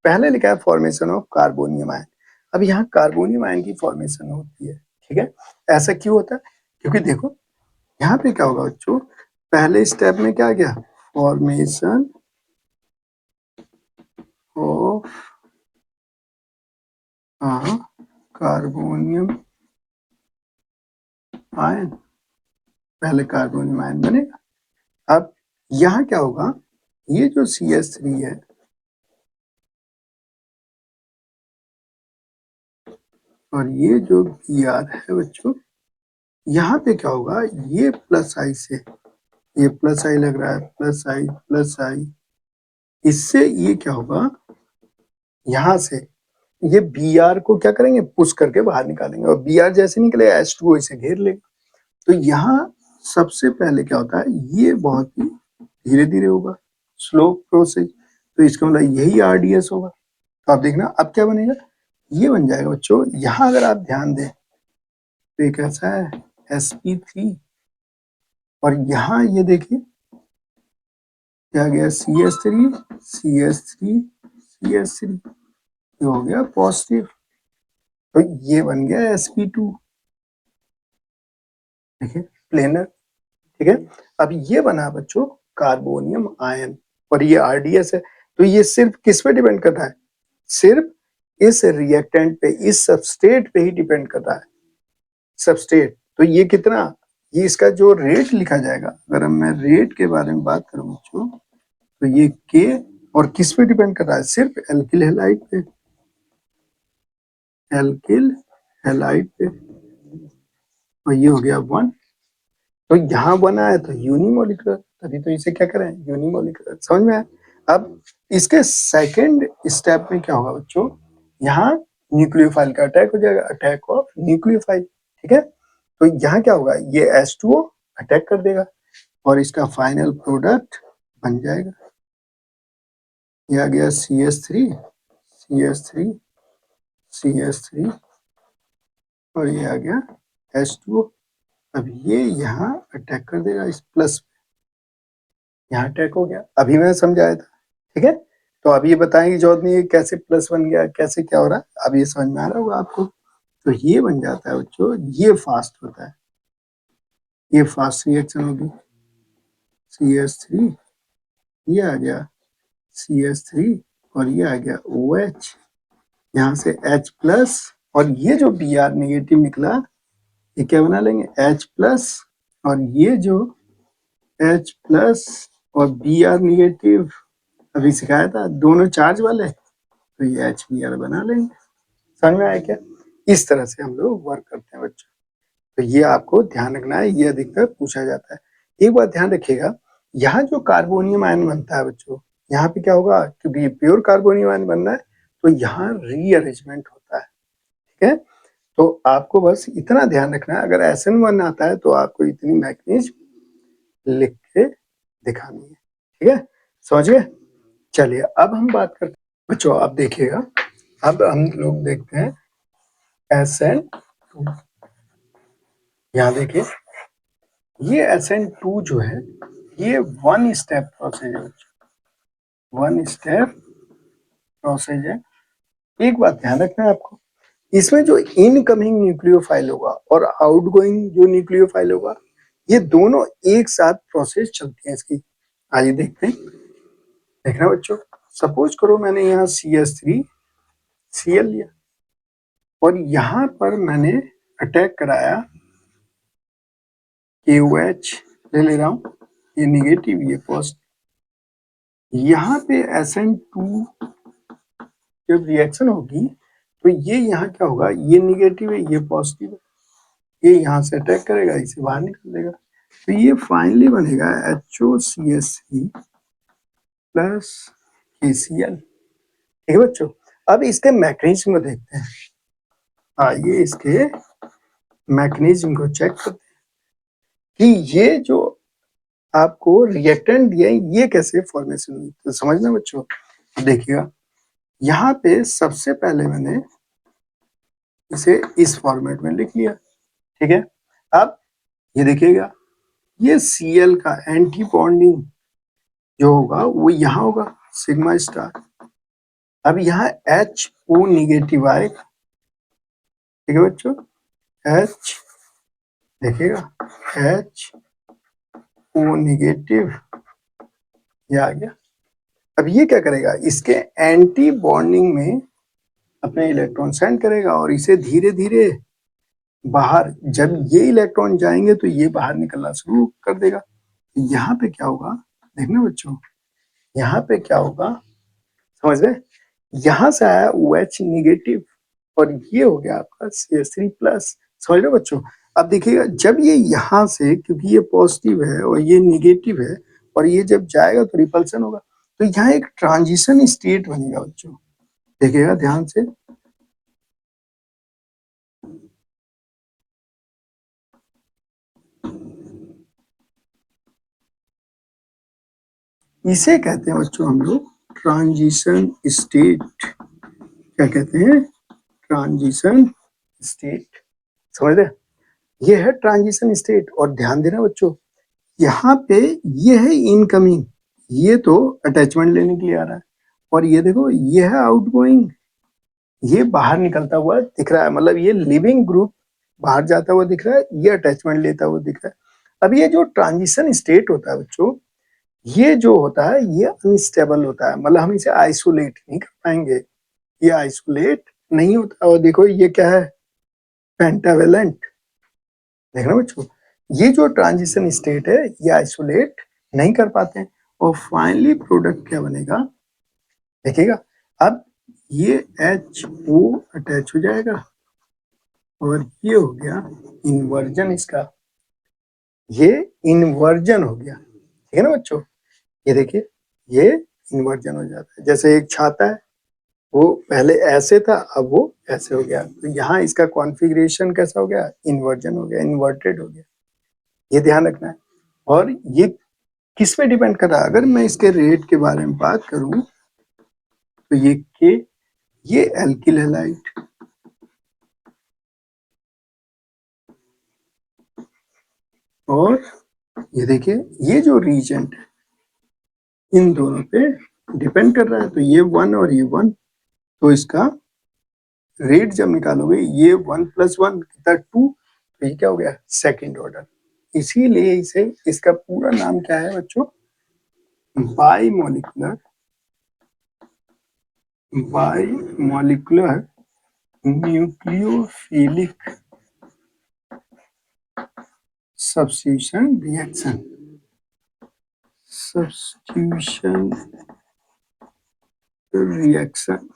पहले लिखा है फॉर्मेशन ऑफ कार्बोनियम आयन। अब यहाँ कार्बोनियम आयन की फॉर्मेशन होती है, ठीक है। ऐसा क्यों होता है, क्योंकि देखो यहाँ पे क्या होगा बच्चों, पहले स्टेप में क्या गया, फॉर्मेशन ऑफ कार्बोनियम आयन, पहले कार्बोनियम आयन बनेगा। अब यहाँ क्या होगा, ये जो CH3 है और ये जो Br है बच्चों, यहाँ पे क्या होगा, ये प्लस आई से, ये प्लस आई लग रहा है, प्लस आई, इससे ये क्या होगा, यहाँ से ये Br को क्या करेंगे, पुश करके बाहर निकालेंगे और Br जैसे निकलेगा H2O इसे घेर लेगा। तो यहाँ सबसे पहले क्या होता है, ये बहुत ही धीरे धीरे होगा, स्लो प्रोसेस, तो इसका मतलब यही RDS होगा। तो आप देखना अब क्या बनेगा, ये बन जाएगा बच्चों। यहाँ अगर आप ध्यान दें तो ये कैसा है, sp3, और यहाँ ये देखिए क्या गया, CH3 CH3 CH3, ये हो गया पॉजिटिव, तो ये बन गया sp2, देखिए प्लेनर, ठीक है। अब ये बना बच्चों कार्बोनियम आयन, और ये RDS है। तो ये सिर्फ किस पे डिपेंड कर रहा है, सिर्फ इस रिएक्टेंट पे, इस सबस्ट्रेट पे ही डिपेंड कर रहा है, सबस्ट्रेट। तो ये कितना, ये इसका जो रेट लिखा जाएगा, अगर मैं रेट के बारे में बात करूं बच्चों, तो ये K, और किस पे डिपेंड कर रहा है, सिर्फ एल्किल हैलाइड पे, एल्किल हैलाइड पे, और ये हो गया 1। तो यहाँ बना है तो यूनिमोलिकुलर, तभी तो इसे क्या करें, यूनिमोलिकुलर, समझ में आया। अब इसके सेकंड स्टेप में क्या होगा बच्चों, यहाँ न्यूक्लियोफाइल का अटैक हो जाएगा, अटैक ऑफ न्यूक्लियोफाइल, ठीक है। तो यहाँ क्या होगा, ये H2O अटैक कर देगा और इसका फाइनल प्रोडक्ट बन जाएगा, ये आ गया CH3 CH3 CH3, और ये आ गया H2O। अब ये यहाँ अटैक कर देगा इस प्लस, यहाँ अटैक हो गया, अभी मैंने समझाया था, ठीक है। तो अब ये बताएंगे जॉर्ज ने ये कैसे प्लस बन गया, कैसे क्या हो रहा है, अब ये समझ में आ रहा होगा आपको। तो ये बन जाता है बच्चों, ये फास्ट होता है, ये फास्ट रिएक्शन होगी, CH3, ये आ गया CH3, और ये आ गया OH, यहाँ से H प्लस, और ये जो Br नेगेटिव निकला, ये क्या बना लेंगे, H प्लस, और ये जो H प्लस और Br नेगेटिव अभी सिखाया था, दोनों चार्ज वाले, तो ये HBr बना लेंगे। समझ में आया क्या, इस तरह से हम लोग वर्क करते हैं बच्चों। तो ये आपको ध्यान रखना है, ये अधिकतर पूछा जाता है। एक बात ध्यान रखिएगा, यहाँ जो कार्बोनियम आयन बनता है बच्चों, यहाँ पे क्या होगा, क्योंकि प्योर कार्बोनियम आयन बनना है, तो यहाँ रीअरेंजमेंट होता है, ठीक है। तो आपको बस इतना ध्यान रखना है, अगर SN1 आता है तो आपको इतनी मैग्नीज लिख के दिखानी है, ठीक है, समझ गए। चलिए अब हम बात करते हैं बच्चों, अब देखिएगा, अब हम लोग देखते हैं SN2, यहाँ देखिए ये SN2 जो है, ये 1 स्टेप प्रोसेस है बच्चों, 1 स्टेप प्रोसेस है। एक बात ध्यान रखना है आपको, इसमें जो इनकमिंग न्यूक्लियोफाइल होगा और आउटगोइंग जो न्यूक्लियोफाइल होगा, ये दोनों एक साथ प्रोसेस चलती है इसकी। आइए देखते हैं, देखना बच्चों, सपोज करो मैंने यहाँ CH3 Cl लिया और यहाँ पर मैंने अटैक कराया KOH ले रहा हूँ, ये निगेटिव ये पॉजिटिव, यहाँ पे SN2 जब रिएक्शन होगी तो ये यहाँ क्या होगा, ये निगेटिव है ये पॉजिटिव है, ये यहाँ से अटैक करेगा, इसे बाहर निकल देगा, तो ये फाइनली बनेगा HOCH3 प्लस KCl, ठीक है बच्चों। अब इसके मैकेनिज्म को देखते हैं, आइए इसके मैकेनिज्म को चेक करते हैं कि ये जो आपको रिएक्टेंट दिया है ये कैसे फॉर्मेशन हुई, तो समझना बच्चों। देखिएगा यहाँ पे सबसे पहले मैंने इसे इस फॉर्मेट में लिख लिया, ठीक है। अब ये देखिएगा, ये Cl का एंटी बॉन्डिंग जो होगा वो यहाँ होगा सिग्मा स्टार, अब यहाँ HO निगेटिव आएगा, ठीक है बच्चों, H देखिएगा HO निगेटिव, ये आ गया। अब ये क्या करेगा, इसके एंटी बॉन्डिंग में अपने इलेक्ट्रॉन सेंड करेगा और इसे धीरे धीरे बाहर, जब ये इलेक्ट्रॉन जाएंगे तो ये बाहर निकलना शुरू कर देगा। यहाँ पे क्या होगा देखना बच्चों, यहाँ पे क्या होगा, समझ रहे, यहाँ से आया OH निगेटिव और ये हो गया आपका CH3 प्लस। समझ रहे हो बच्चों। अब देखिएगा जब ये यहाँ से, क्योंकि ये पॉजिटिव है और ये निगेटिव है और ये जब जाएगा तो रिपल्सन होगा, तो यहाँ एक ट्रांजिशन स्टेट बनेगा बच्चों। देखिएगा ध्यान से, इसे कहते हैं बच्चों हम लोग ट्रांजिशन स्टेट। क्या कहते हैं, ट्रांजिशन स्टेट। समझ रहे, ये है ट्रांजिशन स्टेट। और ध्यान देना बच्चों, यहाँ पे ये है इनकमिंग, ये तो अटैचमेंट लेने के लिए आ रहा है, और ये देखो ये है आउटगोइंग, ये बाहर निकलता हुआ दिख रहा है, मतलब ये लिविंग ग्रुप बाहर जाता हुआ दिख रहा है, ये अटैचमेंट लेता हुआ दिख रहा है। अब ये जो ट्रांजिशन स्टेट होता है बच्चों, ये जो होता है ये अनस्टेबल होता है, मतलब हम इसे आइसोलेट नहीं कर पाएंगे, ये आइसोलेट नहीं होता। और देखो ये क्या है, पेंटावेलेंट। देखना बच्चों, ये जो ट्रांजिशन स्टेट है ये आइसोलेट नहीं कर पाते हैं, और फाइनली प्रोडक्ट क्या बनेगा, देखिएगा। अब ये HO अटैच हो जाएगा और ये हो गया इन्वर्जन इसका, ये इन्वर्जन हो गया, ठीक है ना बच्चों। ये देखिए ये इन्वर्जन हो जाता है, जैसे एक छाता है, वो पहले ऐसे था अब वो ऐसे हो गया, तो यहाँ इसका कॉन्फ़िगरेशन कैसा हो गया, इन्वर्जन हो गया, इन्वर्टेड हो गया, ये ध्यान रखना है। और ये किस पे डिपेंड कर रहा है, अगर मैं इसके रेट के बारे में बात करूं तो ये के, ये एल्किल हैलाइड, और ये देखिए ये जो रीजेंट है इन दोनों पे डिपेंड कर रहा है, तो ये 1 और ये 1, तो इसका रेट जब निकालोगे ये 1 + 1 कितना 2, तो ये क्या हो गया, सेकेंड ऑर्डर। इसीलिए इसे, इसका पूरा नाम क्या है बच्चों, bimolecular, bimolecular nucleophilic substitution reaction, substitution reaction,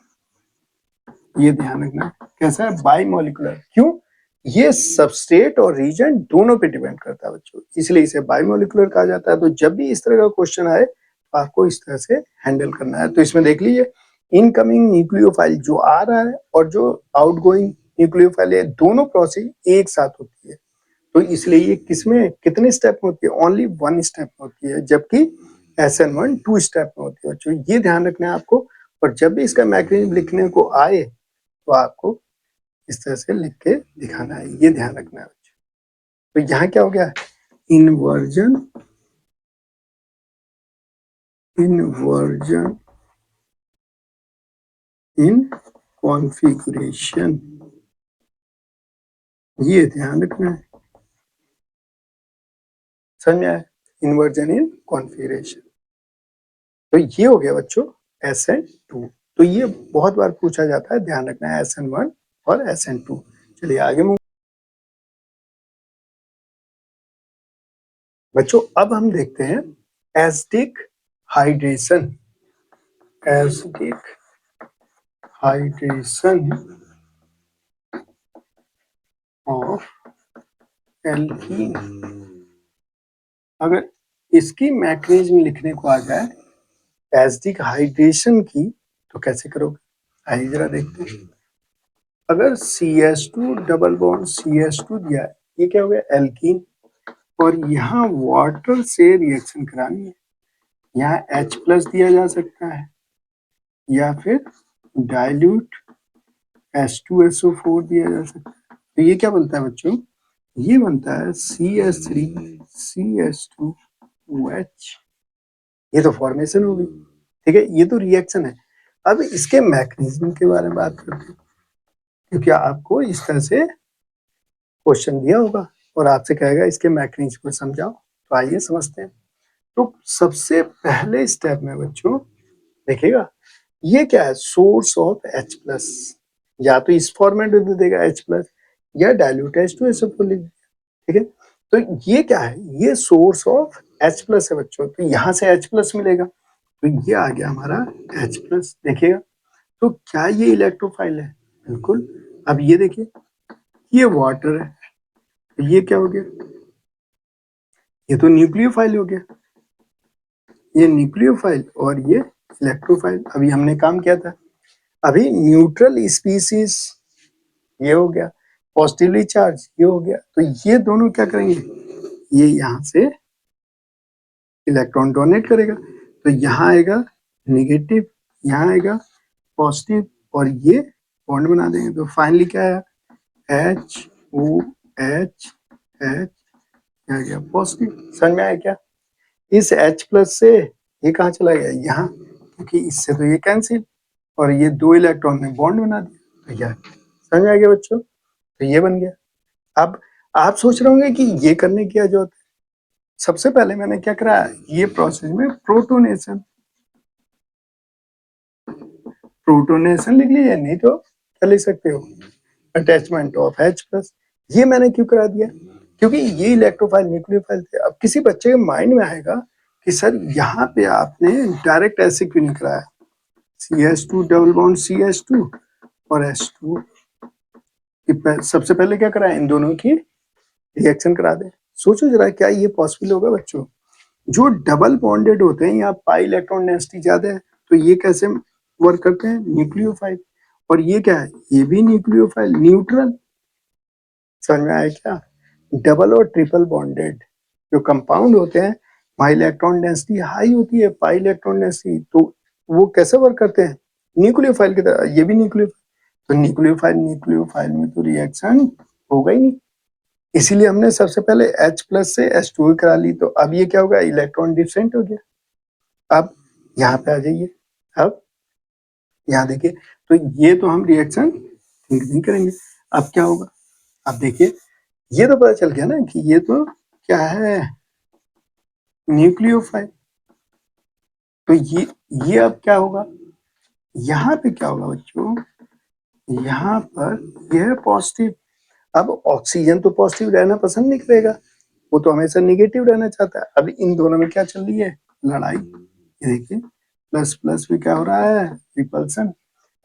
ये ध्यान रखना कैसा है, बाइमोलिकुलर। क्यों, ये सबस्ट्रेट और रीजेंट दोनों पे डिपेंड करता है बच्चों, इसलिए इसे बाइमोलिकुलर कहा जाता है। तो जब भी इस तरह का क्वेश्चन आए तो आपको इस तरह से हैंडल करना है। तो इसमें देख लीजिए, इनकमिंग न्यूक्लियोफाइल जो आ रहा है और जो आउटगोइंग न्यूक्लियोफाइल है, दोनों प्रोसेस एक साथ होती है, तो इसलिए ये किसमें कितने स्टेप में होती है, ओनली 1 स्टेप में होती है, जबकि SN1 2 स्टेप में होती है बच्चों, ये ध्यान रखना है आपको। और जब भी इसका मैकेनिज्म लिखने को आए तो आपको इस तरह से लिख के दिखाना है, ये ध्यान रखना है बच्चों। तो यहाँ क्या हो गया, इन्वर्जन, इन्वर्जन इन कॉन्फ़िगरेशन, ये ध्यान रखना है, समझ में आया, इन्वर्जन इन कॉन्फ़िगरेशन। तो ये हो गया बच्चों SN2। तो ये बहुत बार पूछा जाता है, ध्यान रखना है SN1 और SN2। चलिए आगे मूव। बच्चों अब हम देखते हैं acidic hydration, acidic hydration of alkene. अगर इसकी मैकेनिज्म लिखने को आ जाए एसिडिक हाइड्रेशन की, तो कैसे करोगे, आइए जरा देखते हैं। अगर CH2 डबल बॉन्ड CH2 दिया है, ये क्या हो गया, एल्कीन, और यहाँ वाटर से रिएक्शन करानी है, यहाँ H+ दिया जा सकता है या फिर डाइल्यूट H2SO4 दिया जा सकता है। तो ये क्या बनता है बच्चों, ये बनता है CH3CH2OH, ये तो फॉर्मेशन हो गई, ठीक है, ये तो रिएक्शन है। अब इसके मैकेनिज्म के बारे में बात करते हैं, क्योंकि आपको इस तरह से क्वेश्चन दिया होगा और आपसे कहेगा इसके मैकेनिज्म को समझाओ, तो आइए समझते हैं। तो सबसे पहले स्टेप में बच्चों देखिएगा, ये क्या है, सोर्स ऑफ H+, या तो इस फॉर्मेट में दे देगा H+ या डाइल्यूट H2SO4 लिख देगा, ठीक है। तो ये क्या है, ये सोर्स ऑफ H+ है बच्चों, तो यहाँ से H+ मिलेगा, तो ये आ गया हमारा H प्लस। देखिएगा तो क्या ये इलेक्ट्रोफाइल है? बिल्कुल। अब ये देखिए, ये वाटर है, तो ये क्या हो गया? ये तो न्यूक्लियोफाइल हो गया। ये न्यूक्लियोफाइल और ये इलेक्ट्रोफाइल। अभी हमने काम किया था, अभी न्यूट्रल स्पीसीज ये हो गया, पॉजिटिवली चार्ज ये हो गया। तो ये दोनों क्या करेंगे? ये यहाँ से इलेक्ट्रॉन डोनेट करेगा, तो यहाँ आएगा नेगेटिव, यहाँ आएगा पॉजिटिव, और ये बॉन्ड बना देंगे। तो फाइनली क्या है? एच ओ एच एच, आ गया पॉजिटिव। समझ में आया क्या? इस H प्लस से ये कहाँ चला गया? यहाँ, क्योंकि इससे तो ये कैंसिल, और ये दो इलेक्ट्रॉन ने बॉन्ड बना दिया, तो यह समझ में आ गया बच्चों? तो ये बन गया। अब आप सोच रहे होंगे कि ये करने की क्या जरूरत है? सबसे पहले मैंने क्या करा, ये प्रोसेस में प्रोटोनेशन, प्रोटोनेशन लिख लीजिए, नहीं तो क्या लिख सकते हो? Attachment of H plus. ये मैंने क्यों करा दिया? क्योंकि ये इलेक्ट्रोफाइल न्यूक्लियोफाइल थे। अब किसी बच्चे के माइंड में आएगा कि सर यहाँ पे आपने डायरेक्ट ऐसे क्यों नहीं कराया? CH2 डबल बॉन्ड CH2 और H2, सबसे पहले क्या कराया? इन दोनों की रिएक्शन करा दे। सोचो जरा, क्या ये पॉसिबल होगा बच्चों? जो डबल बॉन्डेड होते हैं, यहाँ पाई इलेक्ट्रॉन डेंसिटी ज्यादा है, तो ये कैसे वर्क करते हैं? न्यूक्लियोफाइल। और ये क्या है? ये भी न्यूक्लियोफाइल, न्यूट्रल। समझ में आया क्या? डबल और ट्रिपल बॉन्डेड जो कंपाउंड होते हैं, वहाँ इलेक्ट्रॉन डेंसिटी हाई होती है, पाई इलेक्ट्रॉन डेंसिटी, तो वो कैसे वर्क करते हैं? न्यूक्लियोफाइल की तरह। ये भी न्यूक्लियोफाइल, तो न्यूक्लियोफाइल न्यूक्लियोफाइल में तो रिएक्शन होगा ही नहीं। इसीलिए हमने सबसे पहले H प्लस से H2 करा ली। तो अब ये क्या होगा? इलेक्ट्रॉन डिफरेंट हो गया। अब यहाँ पे आ जाइए, अब यहाँ देखिए, तो ये तो हम रिएक्शन ठीक नहीं करेंगे। अब क्या होगा? अब देखिए, ये तो पता चल गया ना कि ये तो क्या है? न्यूक्लियोफाइल। तो ये अब क्या होगा? यहाँ पे क्या होगा बच्चों? यहाँ पर यह है पॉजिटिव। अब ऑक्सीजन तो पॉजिटिव रहना पसंद नहीं करेगा, वो तो हमेशा निगेटिव रहना चाहता है। अब इन दोनों में क्या चल रही है? लड़ाई। ये देखिए, प्लस प्लस में क्या हो रहा है? रिपल्सन।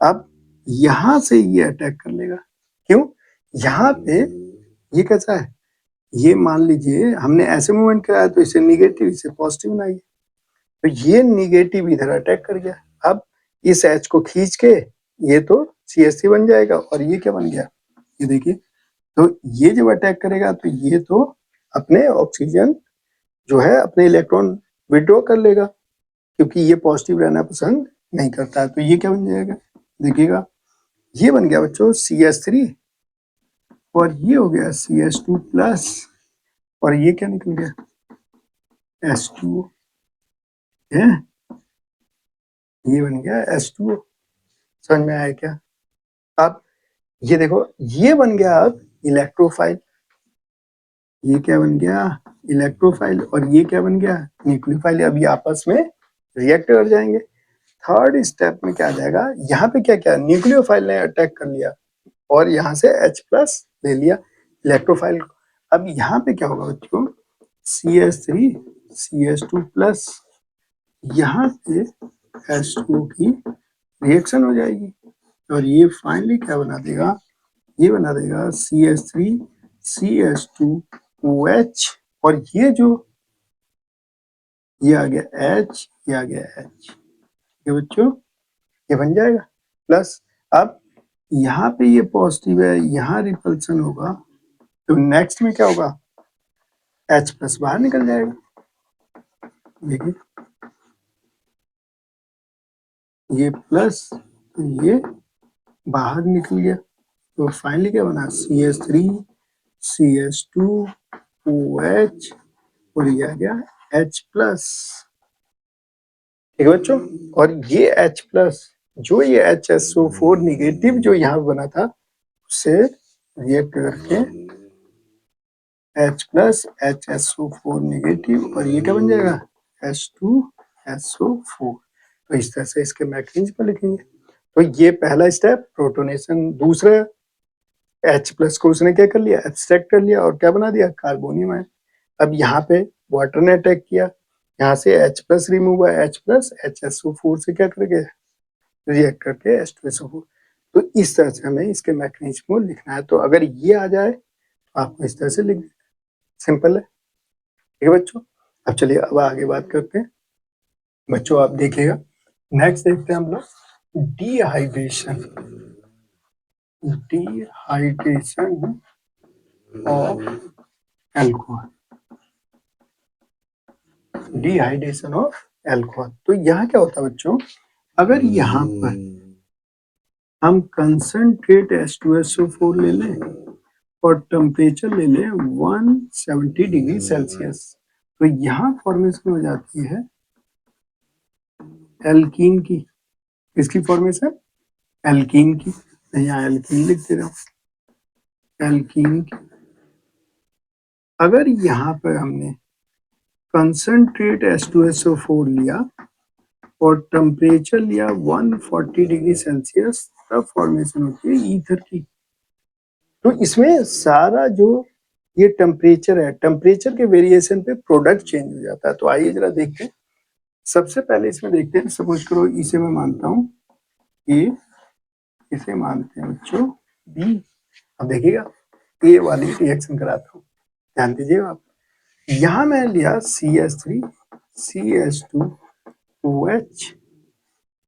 अब यहां से ये अटैक कर लेगा। क्यों? यहाँ पे ये कैसा है? ये मान लीजिए हमने ऐसे मूवमेंट कराया, तो इसे निगेटिव, इसे पॉजिटिव बनाइए, तो ये निगेटिव इधर अटैक कर गया। अब इस H को खींच के ये तो CH3 बन जाएगा, और ये क्या बन गया? ये देखिए, तो ये जब अटैक करेगा तो ये तो अपने ऑक्सीजन जो है अपने इलेक्ट्रॉन विड्रॉ कर लेगा, क्योंकि ये पॉजिटिव रहना पसंद नहीं करता है। तो ये क्या बन जाएगा? देखिएगा, ये बन गया बच्चों CH3, और ये हो गया CH2 प्लस, और ये क्या निकल गया? H2O है, ये बन गया H2O। समझ में आया क्या? अब ये देखो, ये बन गया अब इलेक्ट्रोफाइल। ये क्या बन गया? इलेक्ट्रोफाइल। और ये क्या बन गया? न्यूक्लियोफाइल। अब ये आपस में रिएक्ट कर जाएंगे। थर्ड स्टेप में क्या आ जाएगा? यहाँ पे क्या क्या? न्यूक्लियोफाइल ने अटैक कर लिया, और यहाँ से H प्लस ले लिया इलेक्ट्रोफाइल को। अब यहाँ पे क्या होगा बच्चों? CH3 CH2 प्लस, यहाँ पे H2O की रिएक्शन हो जाएगी, और ये फाइनली क्या बना देगा? ये बना देगा CH3 CH2OH, और ये जो ये आ गया H, ये आ गया H, ये बच्चों ये बन जाएगा प्लस। अब यहाँ पे ये पॉजिटिव है, यहाँ रिपल्सन होगा, तो नेक्स्ट में क्या होगा? H प्लस बाहर निकल जाएगा। देखिए, ये प्लस, तो ये बाहर निकल गया, तो फाइनली क्या बना? CH3 CH2OH, और ये आ गया H प्लस। ठीक है बच्चों? और ये H प्लस, जो ये HSO4 निगेटिव जो यहाँ बना था, उससे रिएक्ट करके H प्लस HSO4 निगेटिव, और ये क्या बन जाएगा? H2SO4। तो इस तरह से इसके मैकेनिज्म लिखेंगे। तो ये पहला स्टेप प्रोटोनेशन। दूसरा, H प्लस को उसने क्या कर लिया? एब्स्ट्रैक्ट कर लिया, और क्या बना दिया? Carbonium ion. अब यहाँ पे वाटर ने अटैक किया, यहाँ से H प्लस रिमूव हुआ, H प्लस HSO4 से क्या करके रिएक्ट करके H2SO4। तो इस तरह से हमें इसके मैकेनिज्म को लिखना है। तो अगर ये आ जाए तो आपको इस तरह से लिख देना, सिंपल है। ठीक है बच्चों, अब चलिए अब आगे बात करते हैं। बच्चों आप देखिएगा, नेक्स्ट देखते हैं हम लोग dehydration. Dehydration of alcohol, dehydration of alcohol. तो यहाँ क्या होता है बच्चों, अगर यहाँ पर हम कंसंट्रेट H2SO4 ले लें और टेम्परेचर ले लें 170 डिग्री सेल्सियस, तो यहाँ फॉर्मेशन हो जाती है एल्कीन की। किसकी फॉर्मेशन, एल्कीन की। यहाँ एल्कीन लिख दे रहा हूँ, एल्कीन की। अगर यहाँ पर हमने कंसंट्रेट H2SO4 लिया और टेम्परेचर लिया 140 डिग्री सेल्सियस, तब फॉर्मेशन होती है ईथर की। तो इसमें सारा जो ये टेम्परेचर है, टेम्परेचर के वेरिएशन पे प्रोडक्ट चेंज हो जाता है। तो आइए जरा देखते हैं। सबसे पहले इसमें देखते हैं, सपोज करो इसे मैं मानता हूँ ए, इसे मानते हैं बच्चों बी। अब देखिएगा ए वाली रिएक्शन कराता हूँ, ध्यान दीजिएगा आप। यहाँ मैंने लिया CH3 CH2OH,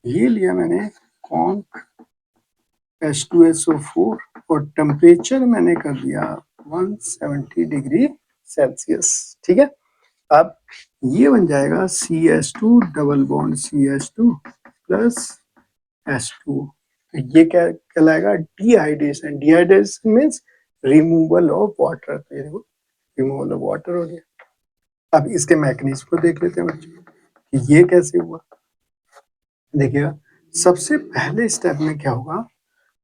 ये लिया मैंने कॉन्क H2SO4 और टेम्परेचर मैंने कर दिया 170 डिग्री सेल्सियस। ठीक है, अब ये बन जाएगा CH2 double bond CH2 plus H2। तो ये क्या कहलाएगा, dehydration. Dehydration means removal of water. तो ये देखो रिमूवल ऑफ वाटर हो गया। अब इसके मैकेनिज्म को देख लेते हैं बच्चों कि ये कैसे हुआ। देखिएगा, सबसे पहले स्टेप में क्या होगा,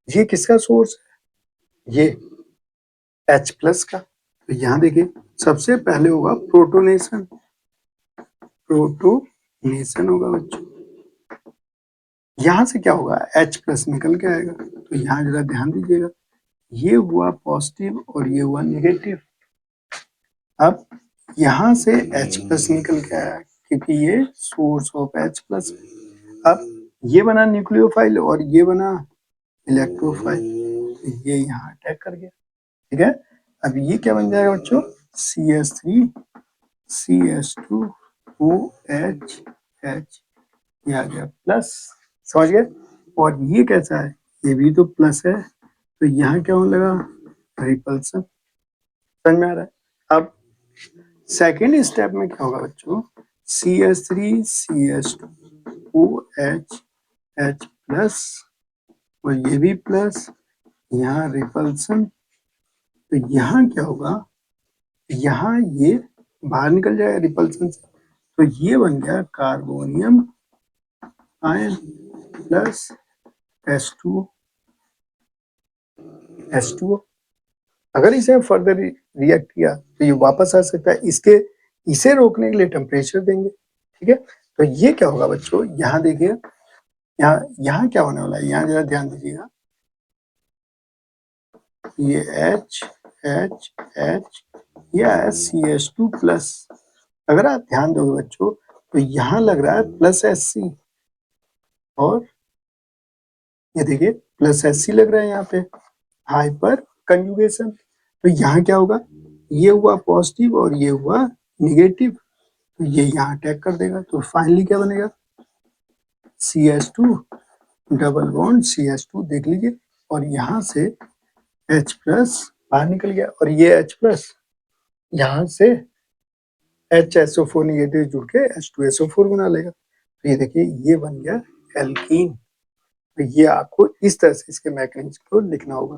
ये किसका सोर्स है, ये H प्लस का। तो यहाँ देखिए सबसे पहले होगा प्रोटोनेशन, प्रोटोनेशन होगा बच्चों। यहाँ से क्या होगा, H प्लस निकल के आएगा। तो यहाँ जरा ध्यान दीजिएगा, ये हुआ पॉजिटिव और ये हुआ नेगेटिव। अब यहाँ से H प्लस निकल के आया क्योंकि ये सोर्स ऑफ H प्लस। अब ये बना न्यूक्लियोफाइल और ये बना इलेक्ट्रोफाइल, ये यहाँ अटैक कर गया। ठीक है, अब ये क्या बन जाएगा बच्चों, CH3 CH2OH, ये आ गया प्लस, समझ गए। और ये कैसा है, ये भी तो प्लस है, तो यहाँ क्या होने लगा, रिपल्सन। समझ में आ रहा है। अब सेकेंड स्टेप में क्या होगा बच्चों, CH3 CH2OH H प्लस और ये भी प्लस, यहाँ रिपल्सन। तो यहाँ क्या होगा, यहाँ ये बाहर निकल जाएगा रिपल्सन से, तो ये बन गया कार्बोनियम आयन प्लस H2O। अगर इसे फर्दर रिएक्ट किया तो ये वापस आ सकता है, इसे रोकने के लिए टेम्परेचर देंगे। ठीक है, तो ये क्या होगा बच्चों, यहाँ देखिए, यहाँ क्या होने वाला है, यहाँ जरा ध्यान दीजिएगा, ये H H H या CH2 प्लस। अगर आप ध्यान दोगे बच्चों तो यहाँ लग रहा है प्लस Hc, और ये देखिए प्लस Hc लग रहा है यहाँ पे, हाइपर कंजुगेशन। तो यहाँ क्या होगा, ये हुआ पॉजिटिव और ये हुआ निगेटिव, तो ये यहाँ अटैक कर देगा। तो फाइनली क्या बनेगा, CH2 डबल बॉन्ड CH2, देख लीजिए, और यहाँ से H प्लस बाहर निकल गया, और ये H प्लस यहाँ से HSO4 निगेटिव जुड़ के H2SO4 बना लेगा। तो ये देखिए ये बन गया एल्कीन। तो ये आपको इस तरह से इसके मैकेनिज्म को लिखना होगा।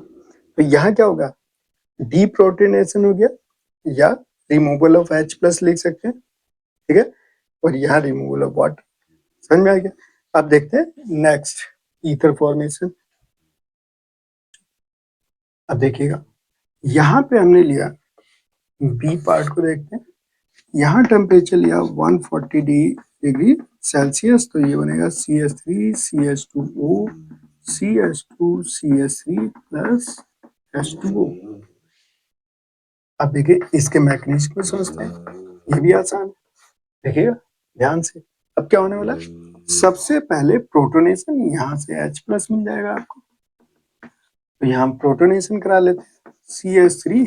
तो यहाँ क्या होगा, डीप्रोटोनेशन हो गया, या रिमूवल ऑफ H प्लस लिख सकते हैं। ठीक है, और यहाँ रिमूवल ऑफ वाटर। समझ में आ गया। अब देखते हैं नेक्स्ट, ईथर फॉर्मेशन। अब देखिएगा, यहाँ पे हमने लिया बी पार्ट को, देखते हैं। यहाँ टेम्परेचर लिया 140 डिग्री सेल्सियस, तो ये बनेगा CH3 CH2O CH2 CH3 plus H2O। अब देखिए इसके मैकेनिज्म को समझते हैं, ये भी आसान है। देखिएगा, ध्यान से। अब क्या होने वाला है, सबसे पहले प्रोटोनेशन, यहाँ से H प्लस मिल जाएगा आपको, तो यहाँ हम प्रोटोनेशन करा लेते हैं। CH3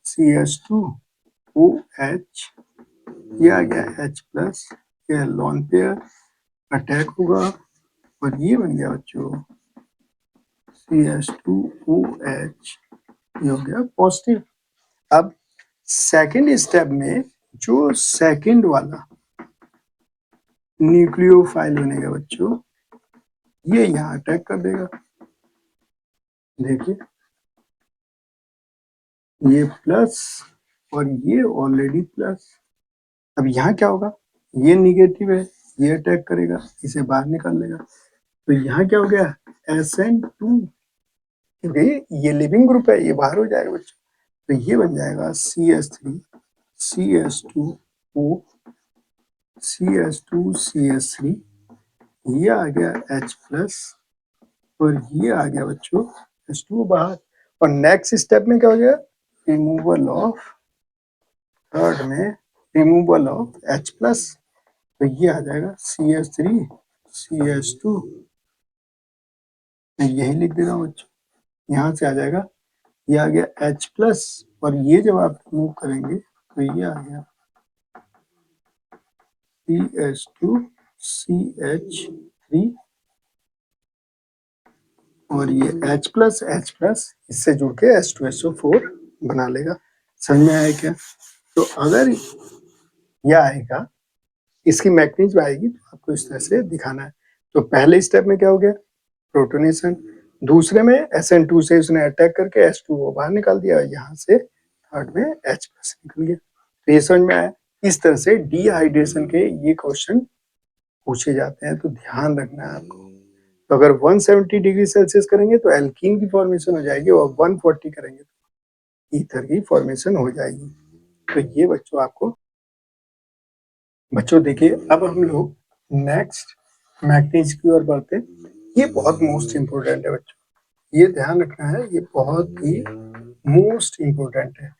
CH2 OH, ये आ गया H प्लस, ये लॉन पेयर अटैक होगा और ये बन गया बच्चों CH2OH, ये हो गया पॉजिटिव। अब सेकेंड स्टेप में जो सेकेंड वाला न्यूक्लियोफाइल बनेगा बच्चों, ये यहाँ अटैक कर देगा। देखिए ये प्लस और ये ऑलरेडी प्लस। अब यहाँ क्या होगा, ये निगेटिव है, ये अटैक करेगा, इसे बाहर निकाल लेगा। तो यहाँ क्या हो गया, SN2, क्योंकि ये लिविंग ग्रुप है, ये बाहर हो जाएगा बच्चों। तो ये बन जाएगा CH3 CH2O CH2 CH3, ये आ गया H प्लस और ये आ गया बच्चों H2 बाहर। और नेक्स्ट स्टेप में क्या हो गया, रिमूवल ऑफ, थर्ड में रिमूवल ऑफ H प्लस, तो ये आ जाएगा CH3 CH2, यही लिख दे रहा हूँ बच्चों, यहाँ से आ जाएगा, ये आ गया H प्लस और ये जब आप रिमूव करेंगे तो ये आ गया CH2 CH3 और ये H प्लस इससे जुड़ के H2SO4 बना लेगा। समझ में आया क्या? तो अगर यह आएगा, इसकी मैग्नीज आएगी तो आपको इस तरह से दिखाना है। तो पहले स्टेप में क्या हो गया, प्रोटोनेशन, दूसरे में SN2 से उसने अटैक करके H2O बाहर निकाल दिया, यहाँ से थर्ड में H प्लस निकल गया। तो ये समझ में आया। इस तरह से डिहाइड्रेशन के ये क्वेश्चन पूछे जाते हैं, तो ध्यान रखना है आपको। तो अगर 170 डिग्री सेल्सियस करेंगे तो एल्कीन की फॉर्मेशन हो जाएगी और 140 करेंगे तो ईथर की फॉर्मेशन हो जाएगी। तो ये बच्चों आपको, बच्चों देखिए अब हम लोग नेक्स्ट मैग्नीज की ओर बढ़ते हैं। ये बहुत मोस्ट इंपोर्टेंट है बच्चों, ये ध्यान रखना है, ये बहुत ही मोस्ट इंपोर्टेंट है।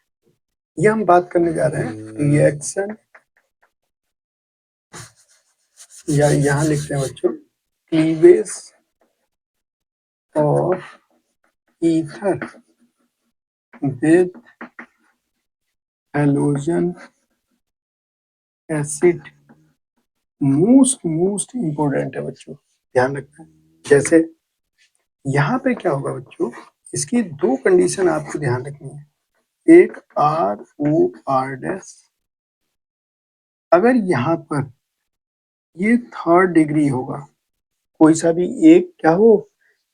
ये हम बात करने जा रहे हैं रिएक्शन, या यहाँ लिखते हैं बच्चों cleavage of ether with halogen acid. Most important है बच्चों, ध्यान रखना है। जैसे यहाँ पे क्या होगा बच्चों, इसकी दो कंडीशन आपको ध्यान रखनी है, एक ROR डैश, अगर यहाँ पर ये थर्ड डिग्री होगा, कोई सा भी एक क्या हो,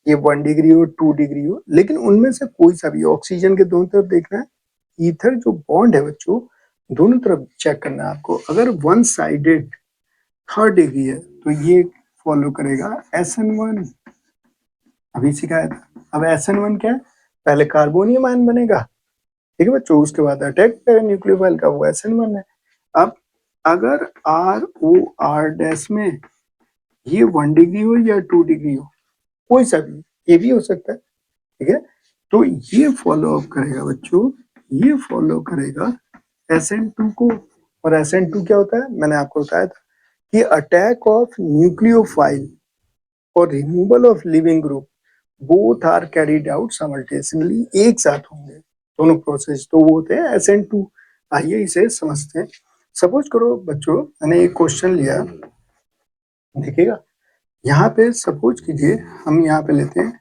ये 1 डिग्री हो 2 डिग्री हो, लेकिन उनमें से कोई सा भी, ऑक्सीजन के दोनों तरफ देखना है, ईथर जो बॉन्ड है बच्चों दोनों तरफ चेक करना है आपको। अगर वन साइडेड थर्ड डिग्री है तो ये फॉलो करेगा SN1, अभी सिखाया था। अब SN1 क्या है, पहले कार्बोनियम आयन बनेगा, ठीक है बच्चों, उसके बाद अटैक न्यूक्लियोफाइल का, वो SN1 है। अब अगर ROR डैश में ये 1 डिग्री हो या 2 डिग्री हो, कोई सा भी, ये भी हो सकता है, ठीक है, तो ये फॉलो अप करेगा बच्चों, ये फॉलो करेगा SN2 को। और SN2 क्या होता है, मैंने आपको बताया था कि अटैक ऑफ न्यूक्लियोफाइल और removal of leaving group both are carried out simultaneously, एक साथ होंगे दोनों प्रोसेस, तो वो होते हैं SN2। आइए इसे समझते हैं। सपोज करो बच्चों मैंने एक क्वेश्चन लिया, देखिएगा यहाँ पे सपोज कीजिए हम यहाँ पे लेते हैं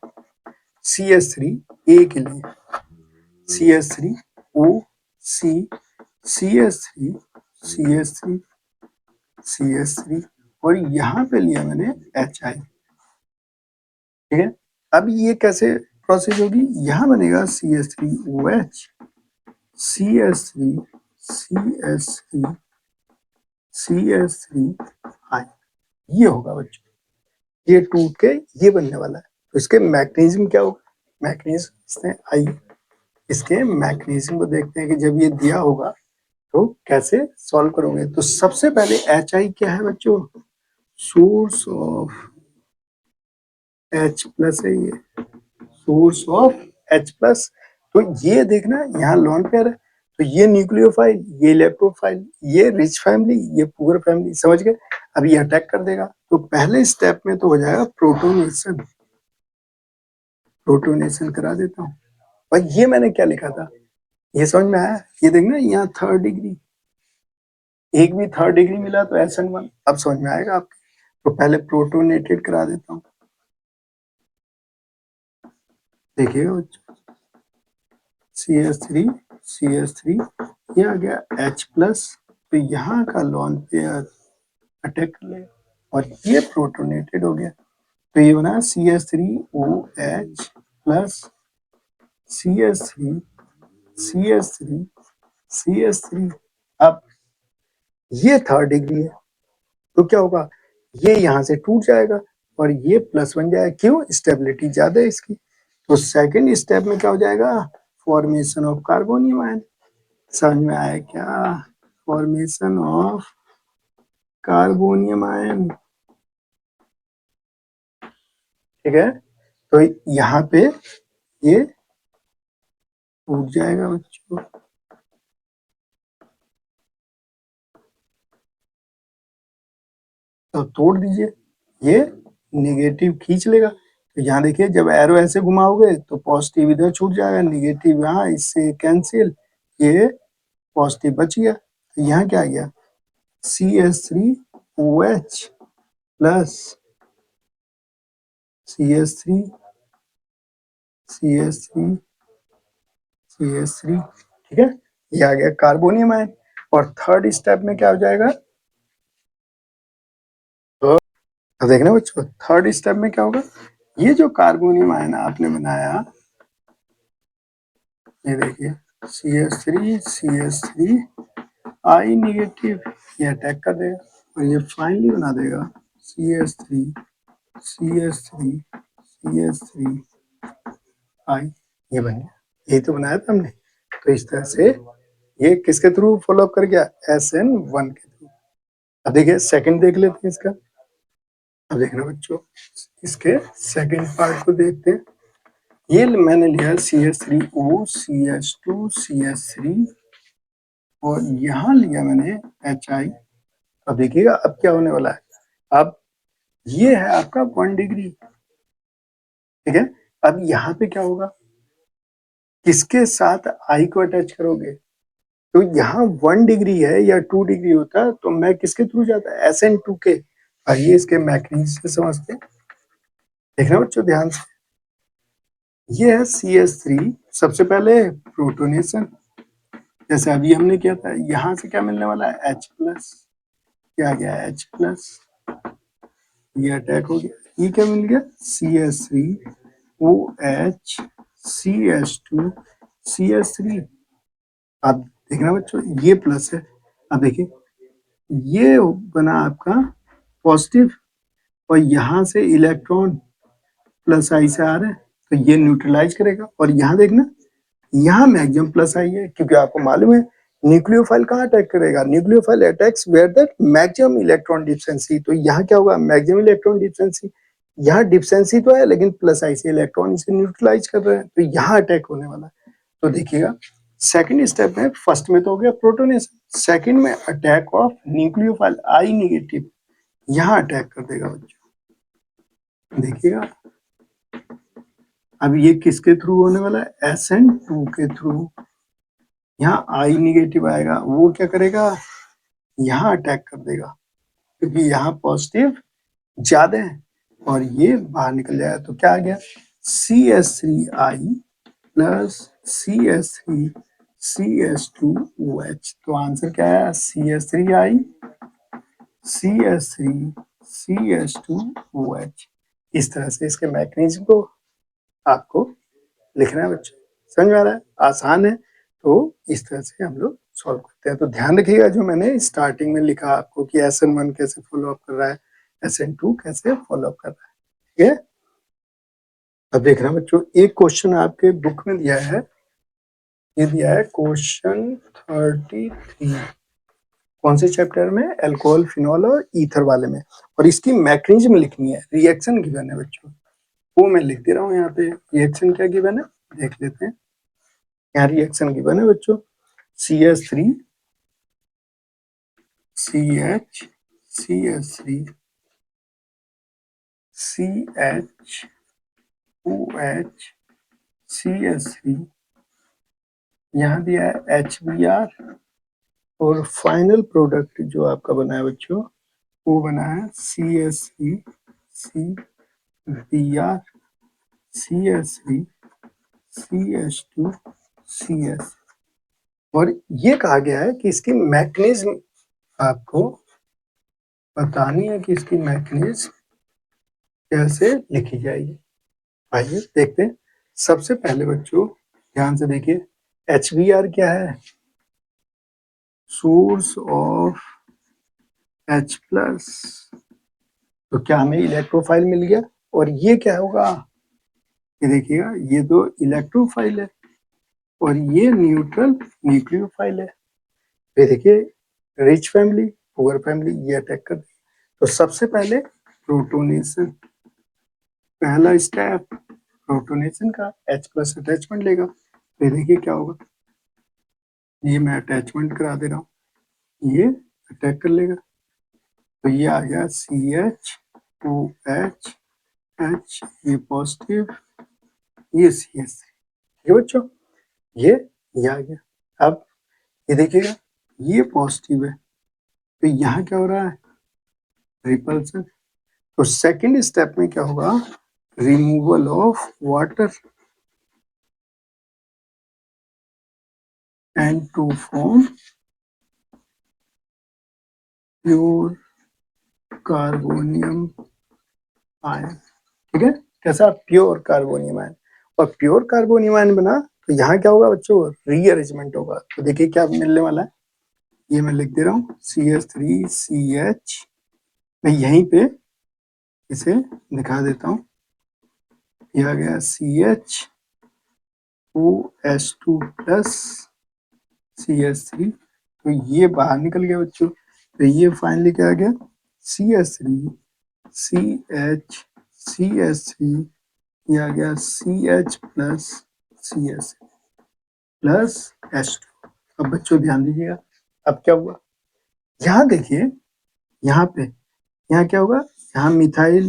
CH3 A के लिए, CH3 O C CH3 CH3 CH3 और यहाँ पे लिया मैंने HI, ठीक है। अब ये कैसे प्रोसेस होगी, यहाँ बनेगा CH3OH CH3 CH3 CH3I, ये होगा बच्चों, ये टूट के ये बनने वाला है। तो इसके मैग्नीशियम क्या होगा, मैग्नीशियम आई, इसके मैग्नीशियम को देखते हैं कि जब ये दिया होगा तो कैसे सॉल्व करोगे। तो सबसे पहले HI क्या है बच्चों, सोर्स ऑफ H प्लस है, ये सोर्स ऑफ H प्लस। तो ये देखना यहाँ लॉन पेयर है, तो ये न्यूक्लियोफाइल, ये इलेक्ट्रोफाइल, ये रिच फैमिली, ये पुअर फैमिली, समझ गए। अब ये अटैक कर देगा, तो पहले स्टेप में तो हो जाएगा प्रोटोनेशन, प्रोटोनेशन करा देता हूँ। और ये मैंने क्या लिखा था, ये समझ में आया, ये देखना यहाँ थर्ड डिग्री, एक भी थर्ड डिग्री मिला तो SN1, अब समझ में आएगा आपके। तो पहले प्रोटोनेटेड करा देता हूँ, देखिएगा CH3 CH3, ये आ गया H+, तो यहाँ का लॉन पेयर अटैक कर लेगा और ये प्रोटोनेटेड हो गया, तो ये बना CH3OH plus CH3 CH3 CH3। अब ये थर्ड डिग्री है, तो क्या होगा, ये यहाँ से टूट जाएगा और ये प्लस बन जाएगा, क्यों, स्टेबिलिटी ज्यादा है इसकी। तो सेकंड स्टेप में क्या हो जाएगा, फॉर्मेशन ऑफ कार्बोनियम आयन, समझ में आया क्या, फॉर्मेशन ऑफ कार्बोनियम आयन, ठीक है। तो यहाँ पे ये टूट जाएगा बच्चों, तो तोड़ दीजिए, ये नेगेटिव खींच लेगा। तो यहाँ देखिए जब एरो ऐसे घुमाओगे तो पॉजिटिव इधर छूट जाएगा, नेगेटिव यहाँ, इससे कैंसिल, ये पॉजिटिव बच गया। तो यहाँ क्या आ गया, CH3OH plus CH3 CH3 CH3, ठीक है, ये आ गया कार्बोनियम आयन। और थर्ड स्टेप में क्या हो जाएगा, तो देखना बच्चों थर्ड स्टेप में क्या होगा, ये जो कार्बोनियम आयन आपने बनाया, ये देखिए CH3 I नेगेटिव, ये अटैक कर देगा और ये फाइनली बना देगा CH3 I, ये बन गया, यही तो बनाया था हमने। तो इस तरह से ये किसके थ्रू फॉलो अप कर गया, SN1 के थ्रू। अब देखिए सेकंड देख लेते हैं इसका, अब देखना बच्चों इसके सेकंड पार्ट को देखते हैं। ये मैंने लिया CH3O CH2 CH3 और यहाँ लिया मैंने HI। अब देखिएगा अब क्या होने वाला है, अब ये है आपका 1 डिग्री, ठीक है। अब यहाँ पे क्या होगा, किसके साथ I को अटैच करोगे, तो यहाँ 1 डिग्री है या 2 डिग्री होता तो मैं किसके थ्रू जाता, SN2 के। आइए इसके मैकेनिज्म से समझते हैं, देखना बच्चों ध्यान से। ये है CH3, सबसे पहले प्रोटोनेशन, जैसे अभी हमने किया था, यहाँ से क्या मिलने वाला है H+, क्या आ गया H+, ये अटैक हो गया, ये क्या मिल गया CH3OH CH2 CH3। अब देखना बच्चों ये प्लस है, अब देखिए ये बना आपका पॉजिटिव और यहाँ से इलेक्ट्रॉन प्लस आई से आ रहा है, तो ये न्यूट्रलाइज करेगा। और यहाँ देखना यहाँ मैक्सिमम प्लस आई है, क्योंकि आपको मालूम है न्यूक्लियोफाइल कहाँ अटैक करेगा, nucleophile attacks where that maximum electron deficiency. तो यहाँ क्या होगा, मैक्सिमम इलेक्ट्रॉन डिफिशिएंसी, यहाँ डिफिशिएंसी तो है लेकिन प्लस आई से इलेक्ट्रॉन इसे न्यूट्रलाइज कर रहे हैं, तो यहाँ अटैक होने वाला है। तो देखिएगा सेकंड स्टेप में, फर्स्ट में तो हो गया प्रोटोनेशन, सेकंड में attack of nucleophile I negative, यहाँ अटैक कर देगा बच्चों, देखिएगा। अब ये किसके थ्रू होने वाला है, SN2 के थ्रू, यहाँ I नेगेटिव आएगा, वो क्या करेगा, यहाँ अटैक कर देगा, क्योंकि यहाँ पॉजिटिव ज्यादा है और ये बाहर निकल जाएगा। तो क्या आ गया CH3I प्लस CH3 CH2OH, तो आंसर क्या है CH3I CH3 CH2OH। इस तरह से इसके मैकेनिज्म को आपको लिखना है बच्चों, समझ में आ रहा है, आसान है। तो इस तरह से हम लोग सॉल्व करते हैं। तो ध्यान रखिएगा जो मैंने स्टार्टिंग में लिखा आपको कि SN1 कैसे फॉलो अप कर रहा है, SN2 कैसे फॉलो अप कर रहा है, ठीक है। अब देखना बच्चों एक क्वेश्चन आपके बुक में दिया है, ये दिया है क्वेश्चन 33, कौन से चैप्टर में, अल्कोहल फिनॉल और ईथर वाले में, और इसकी मैकेनिज्म लिखनी है, रिएक्शन गिवन है बच्चों, वो मैं लिख दे रहा हूँ यहाँ पे, रिएक्शन क्या गिवन है देख लेते हैं। यहाँ रिएक्शन गिवन है बच्चों, CH3 CH CH3 CH OH CH3, यहाँ दिया है HBr, और फाइनल प्रोडक्ट जो आपका बना है बच्चों वो बना है CH3 CBr CH3 CH2 CS। और ये कहा गया है कि इसकी मैकेनिज्म आपको बतानी है कि इसकी मैकेनिज्म कैसे लिखी जाएगी। आइए देखते हैं। सबसे पहले बच्चों ध्यान से देखिए, HBr क्या है? Source of H+। तो क्या हमें इलेक्ट्रोफाइल मिल गया? और ये क्या होगा? ये देखिएगा, ये तो इलेक्ट्रोफाइल है और ये न्यूट्रल न्यूक्लियोफाइल है। ये देखिए, रिच फैमिली पुअर फैमिली ये अटैक कर। तो सबसे पहले प्रोटोनेशन, पहला स्टेप प्रोटोनेशन का, H+ अटैचमेंट लेगा। तो देखिए क्या होगा, ये मैं अटैचमेंट करा दे रहा हूँ, ये अटैक कर लेगा। तो ये आ गया CH2H H, ये पॉजिटिव, ये CS। ठीक है बच्चों, ये आ गया। अब ये देखिएगा, ये पॉजिटिव है तो यहाँ क्या हो रहा है? रिपल्सन। तो सेकंड स्टेप में क्या होगा? Removal of water and to form pure carbonium ion. ठीक है, कैसा? Pure carbonium ion. और प्योर कार्बोनियम आयन बना तो यहाँ क्या होगा बच्चों? रीअरेंजमेंट होगा। तो देखिए क्या मिलने वाला है, ये मैं लिख दे रहा हूँ CH3CH। मैं यहीं पे इसे दिखा देता हूँ, ये आ गया CH2OH2+ तो ये बाहर निकल गया बच्चों। तो ये फाइनली क्या आ गया? CH3CH CH3, ये आ गया CH+CS+H2। अब बच्चों ध्यान दीजिएगा, अब क्या हुआ? यहाँ देखिए, यहाँ पे, यहाँ क्या होगा? यहाँ मिथाइल,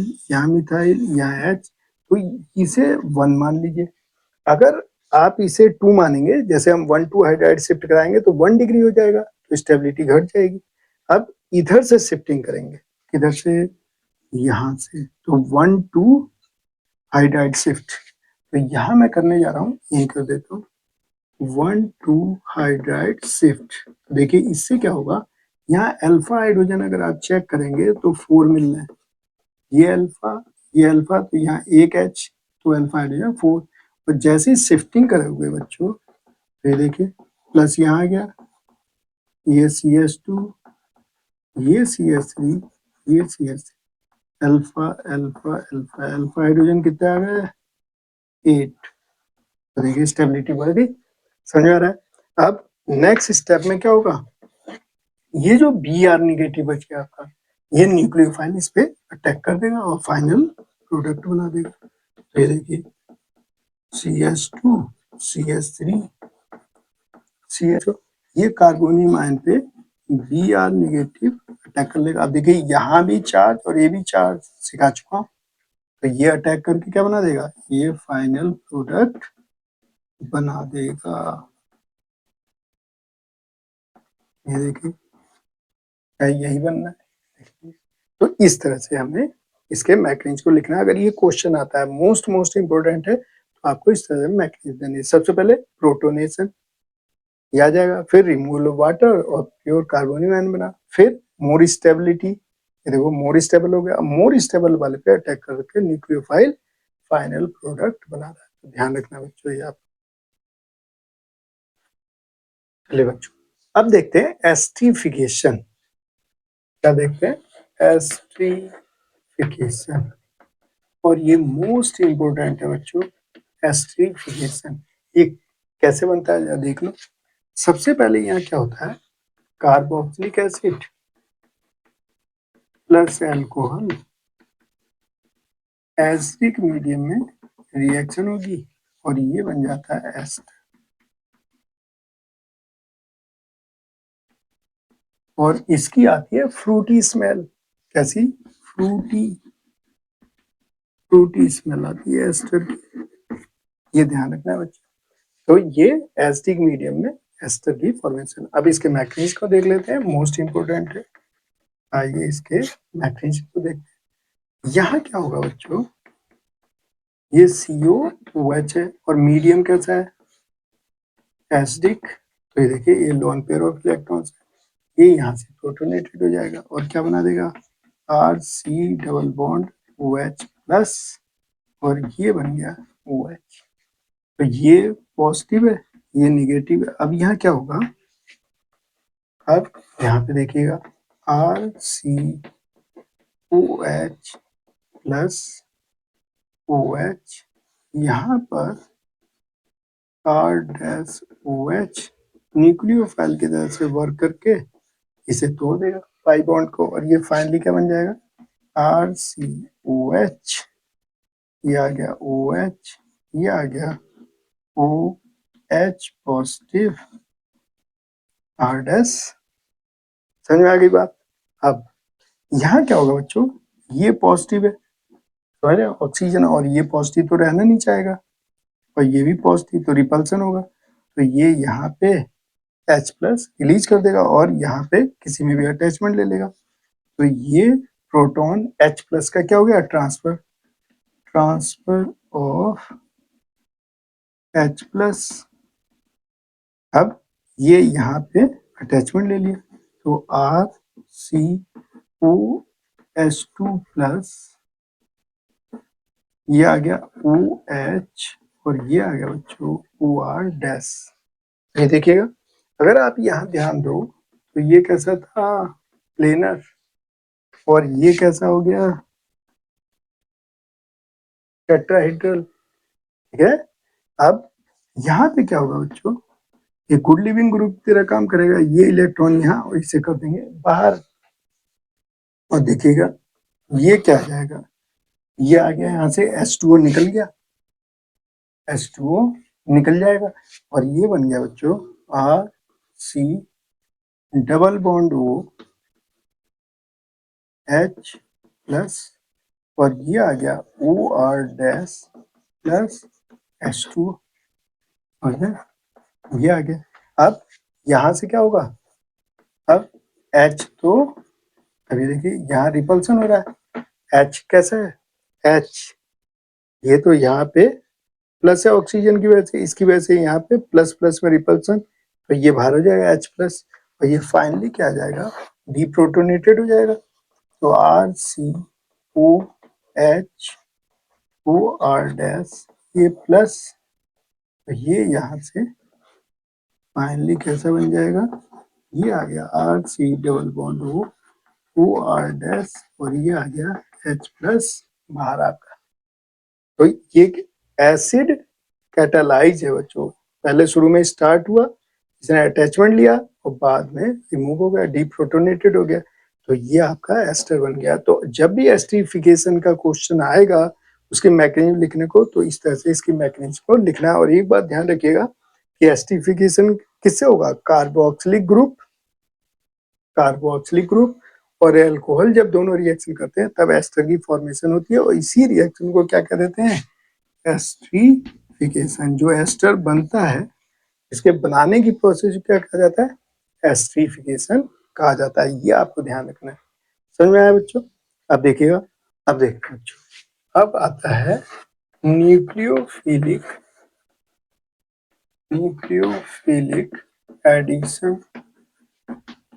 यहाँ H, तो इसे 1 मान लीजिए। अगर आप इसे 2 मानेंगे, जैसे हम 1,2 हाइड्राइड शिफ्ट कराएंगे तो 1 डिग्री हो जाएगा, तो स्टेबिलिटी घट जाएगी। अब इधर से शिफ्टिंग करेंगे, इधर से, यहाँ से, तो 1,2 हाइड्राइड शिफ्ट। तो यहाँ मैं करने जा रहा हूँ, यही कर देता हूँ 1,2 हाइड्राइड शिफ्ट। देखिए इससे क्या होगा, यहाँ अल्फा हाइड्रोजन अगर आप चेक करेंगे तो 4 मिल रहे हैं, ये अल्फा, तो यहाँ एक H, तो अल्फा हाइड्रोजन 4। और जैसे ही शिफ्टिंग करोगे बच्चों, ये देखिए प्लस यहाँ आ गया, ये CH2, ये CH3, ये CH3, alpha alpha alpha alpha hydrogen कितने आ गए? 8। तो देखिए स्टेबिलिटी बढ़ गई। समझ आ रहा है? अब नेक्स्ट स्टेप में क्या होगा? ये जो Br निगेटिव बच गया आपका, ये न्यूक्लियोफाइल इस पे अटैक कर देगा और फाइनल प्रोडक्ट बना देगा। तो ये देखिए CH2 CH3 CHO, ये कार्बोनियम आयन पे Br निगेटिव अटैक कर लेगा। अब देखिए यहाँ भी चार्ज और ये भी चार्ज सिखा चुका हूँ, तो ये अटैक करके क्या बना देगा? ये फाइनल प्रोडक्ट बना देगा। ये देखिए क्या यही बनना है। तो इस तरह से हमें इसके मैकेनिज्म को लिखना है। अगर ये क्वेश्चन आता है, मोस्ट इंपोर्टेंट है, तो आपको इस तरह से मैकेनिज्म देनी है। सबसे पहले प्रोटोनेशन, ये आ जाएगा, फिर रिमूवल ऑफ वाटर और प्योर कार्बोनियम आयन बना, फिर मोर स्टेबिलिटी, ये देखो मोर स्टेबल हो गया। मोर स्टेबल वाले पे अटैक करके न्यूक्लियोफाइल फाइनल प्रोडक्ट बना रहा है। तो ध्यान रखना बच्चों, ये आप। चलिए बच्चों, अब देखते हैं एस्ट्रीफिकेशन। क्या देखते हैं? एस्ट्रीफिकेशन, और ये मोस्ट इंपोर्टेंट है बच्चों, एस्ट्रीफिकेशन। ये कैसे बनता है जरा देख लो। सबसे पहले यहाँ क्या होता है? Carboxylic acid plus alcohol acidic medium में रिएक्शन होगी और ये बन जाता है एस्टर। और इसकी आती है फ्रूटी स्मेल। कैसी? फ्रूटी स्मेल आती है एस्टर की। ये ध्यान रखना है बच्चे। तो ये एसिडिक मीडियम में एस्टर की फॉर्मेशन। अब इसके मैकेनिज्म को देख लेते हैं, मोस्ट इंपोर्टेंट है। आइए इसके मैकेनिज्म को देखते हैं। यहाँ क्या होगा बच्चों, ये COOH है और मीडियम कैसा है? एसिडिक। तो ये देखिए, ये लोन पेयर ऑफ इलेक्ट्रॉन्स है, ये यहाँ से प्रोटोनेटेड हो जाएगा और क्या बना देगा? RC double bond OH plus, और ये बन गया OH। तो ये पॉजिटिव है, ये निगेटिव है। अब यहाँ क्या होगा? अब यहाँ पे देखिएगा, RCOH प्लस OH, यहाँ पर R-OH न्यूक्लियोफाइल की तरह से वर्क करके इसे तोड़ देगा पाई बॉन्ड को, और ये फाइनली क्या बन जाएगा? RCOH, ये आ गया OH, ये आ गया OH पॉजिटिव R-। समझ में आ गई बात? अब यहाँ क्या होगा बच्चों, ये पॉजिटिव है तो है ना ऑक्सीजन, और ये पॉजिटिव तो रहना नहीं चाहेगा, और ये भी पॉजिटिव, तो रिपल्सन होगा। तो ये यहाँ पे H प्लस रिलीज कर देगा और यहाँ पे किसी में भी अटैचमेंट ले लेगा। तो ये प्रोटॉन H प्लस का क्या हो गया? Transfer of H plus. अब ये यहाँ पे अटैचमेंट ले लिया, तो RCOH2 प्लस, ये आ गया OH, और ये आ गया बच्चों OR-। ये देखिएगा, अगर आप यहाँ ध्यान दो तो ये कैसा था? प्लेनर, और ये कैसा हो गया? टेट्राहेड्रल। ठीक है। अब यहाँ पे क्या होगा बच्चों, ये गुड लिविंग ग्रुप की तरह काम करेगा। ये इलेक्ट्रॉन यहाँ और इसे कर देंगे बाहर, और देखिएगा ये क्या आ जाएगा? ये आ गया यहाँ से H2O निकल गया, H2O निकल जाएगा, और ये बन गया बच्चों RC double bond OH plus, और ये आ गया OR- प्लस H2O, और ये आ गया। अब यहाँ से क्या होगा? अब H तो अभी देखिए यहाँ रिपल्सन हो रहा है, H कैसा है? H, ये तो यहाँ पे प्लस है ऑक्सीजन की वजह से, इसकी वजह से यहाँ पे प्लस प्लस में रिपल्सन, तो ये बाहर हो जाएगा H प्लस, और ये फाइनली क्या आ जाएगा? डीप्रोटोनेटेड हो जाएगा। तो RCOH ये प्लस, तो ये यहाँ से फाइनली कैसा बन जाएगा? ये आ गया RC डबल बॉन्ड OR-, और ये आ गया H प्लस बाहर आपका। तो ये एसिड कैटालाइज है बच्चों। पहले शुरू में स्टार्ट हुआ, इसने अटैचमेंट लिया और बाद में रिमूव हो गया, डीप्रोटोनेटेड हो गया, तो ये आपका एस्टर बन गया। तो जब भी एस्टरिफिकेशन का क्वेश्चन आएगा उसके मैकेनिज्म लिखने को, तो इस तरह से इसकी मैकेनिज्म को लिखना है। और एक बात ध्यान रखिएगा कि एस्टरिफिकेशन किससे होगा? कार्बोक्सिलिक ग्रुप और एल्कोहल जब दोनों रिएक्शन करते हैं तब एस्टर की फॉर्मेशन होती है, और इसी रिएक्शन को क्या कह देते हैं? एस्टरिफिकेशन। जो एस्टर बनता है, इसके बनाने की प्रोसेस क्या कहा जाता है? एस्टरिफिकेशन कहा जाता है। ये आपको ध्यान रखना है। समझ में आया बच्चों? अब देखिएगा, अब देखिए बच्चों, अब आता है nucleophilic addition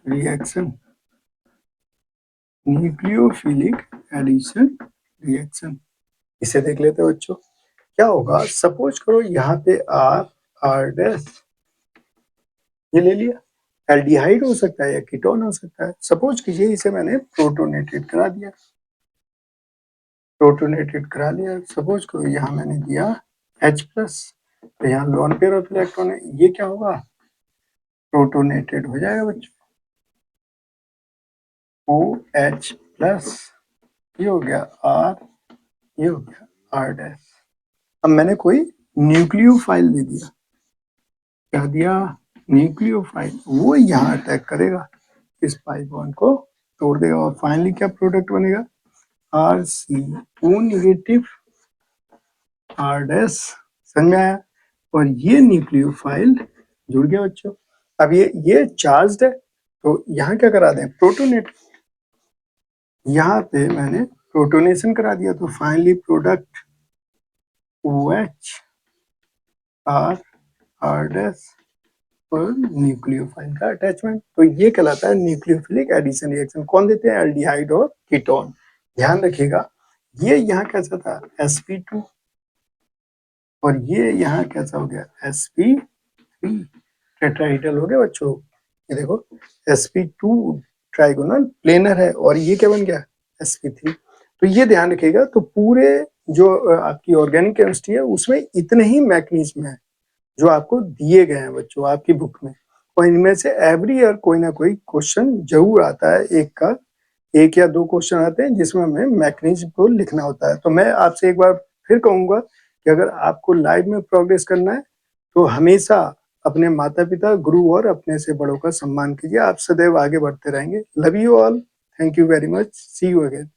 reaction. Nucleophilic addition reaction, इसे देख लेते हैं बच्चों। क्या होगा? सपोज करो यहाँ पे R-, ये ले लिया, एल्डिहाइड हो सकता है या कीटोन हो सकता है। सपोज कीजिए इसे मैंने प्रोटोनेटेड करा दिया, सपोज करो यहाँ मैंने दिया H प्लस, तो यहाँ लोन पेयर ऑफ इलेक्ट्रॉन है, ये क्या होगा? प्रोटोनेटेड हो जाएगा बच्चों, OH प्लस, ये हो गया R, ये हो गया R-। अब मैंने कोई न्यूक्लियोफाइल दे दिया, क्या दिया? न्यूक्लियोफाइल, वो यहाँ अटैक करेगा, इस पाई बॉन्ड को तोड़ देगा और फाइनली क्या प्रोडक्ट बनेगा, RCO नेगेटिव R डैश, समझ में आया। और ये न्यूक्लियोफाइल जुड़ गया बच्चों। अब ये चार्ज्ड है तो यहाँ क्या करा दें, प्रोटोनेट। यहाँ पे मैंने प्रोटोनेशन करा दिया तो finally product OH R dash और न्यूक्लियोफाइल का अटैचमेंट। तो ये कहलाता है न्यूक्लियोफिलिक एडिशन रिएक्शन। कौन देते हैं, एल्डिहाइड और कीटोन। ध्यान रखिएगा ये यहाँ कैसा था sp2 और ये यहाँ कैसा हो गया sp3, टेट्राहेड्रल हो गया बच्चों। ये देखो sp2 ट्राइगोनल प्लेनर है और ये क्या बन गया sp3। तो ये ध्यान रखिएगा। तो पूरे जो आपकी ऑर्गेनिक केमिस्ट्री है उसमें इतने ही मैकेनिज्म है जो आपको दिए गए हैं बच्चों आपकी बुक में, और इनमें से एवरी ईयर कोई ना कोई क्वेश्चन जरूर आता है। एक या दो क्वेश्चन आते हैं जिसमें हमें मैकेनिज्म को लिखना होता है। तो मैं आपसे एक बार फिर कहूंगा कि अगर आपको लाइफ में प्रोग्रेस करना है तो हमेशा अपने माता पिता, गुरु और अपने से बड़ों का सम्मान कीजिए। आप सदैव आगे बढ़ते रहेंगे। Love you all, thank you very much, see you again.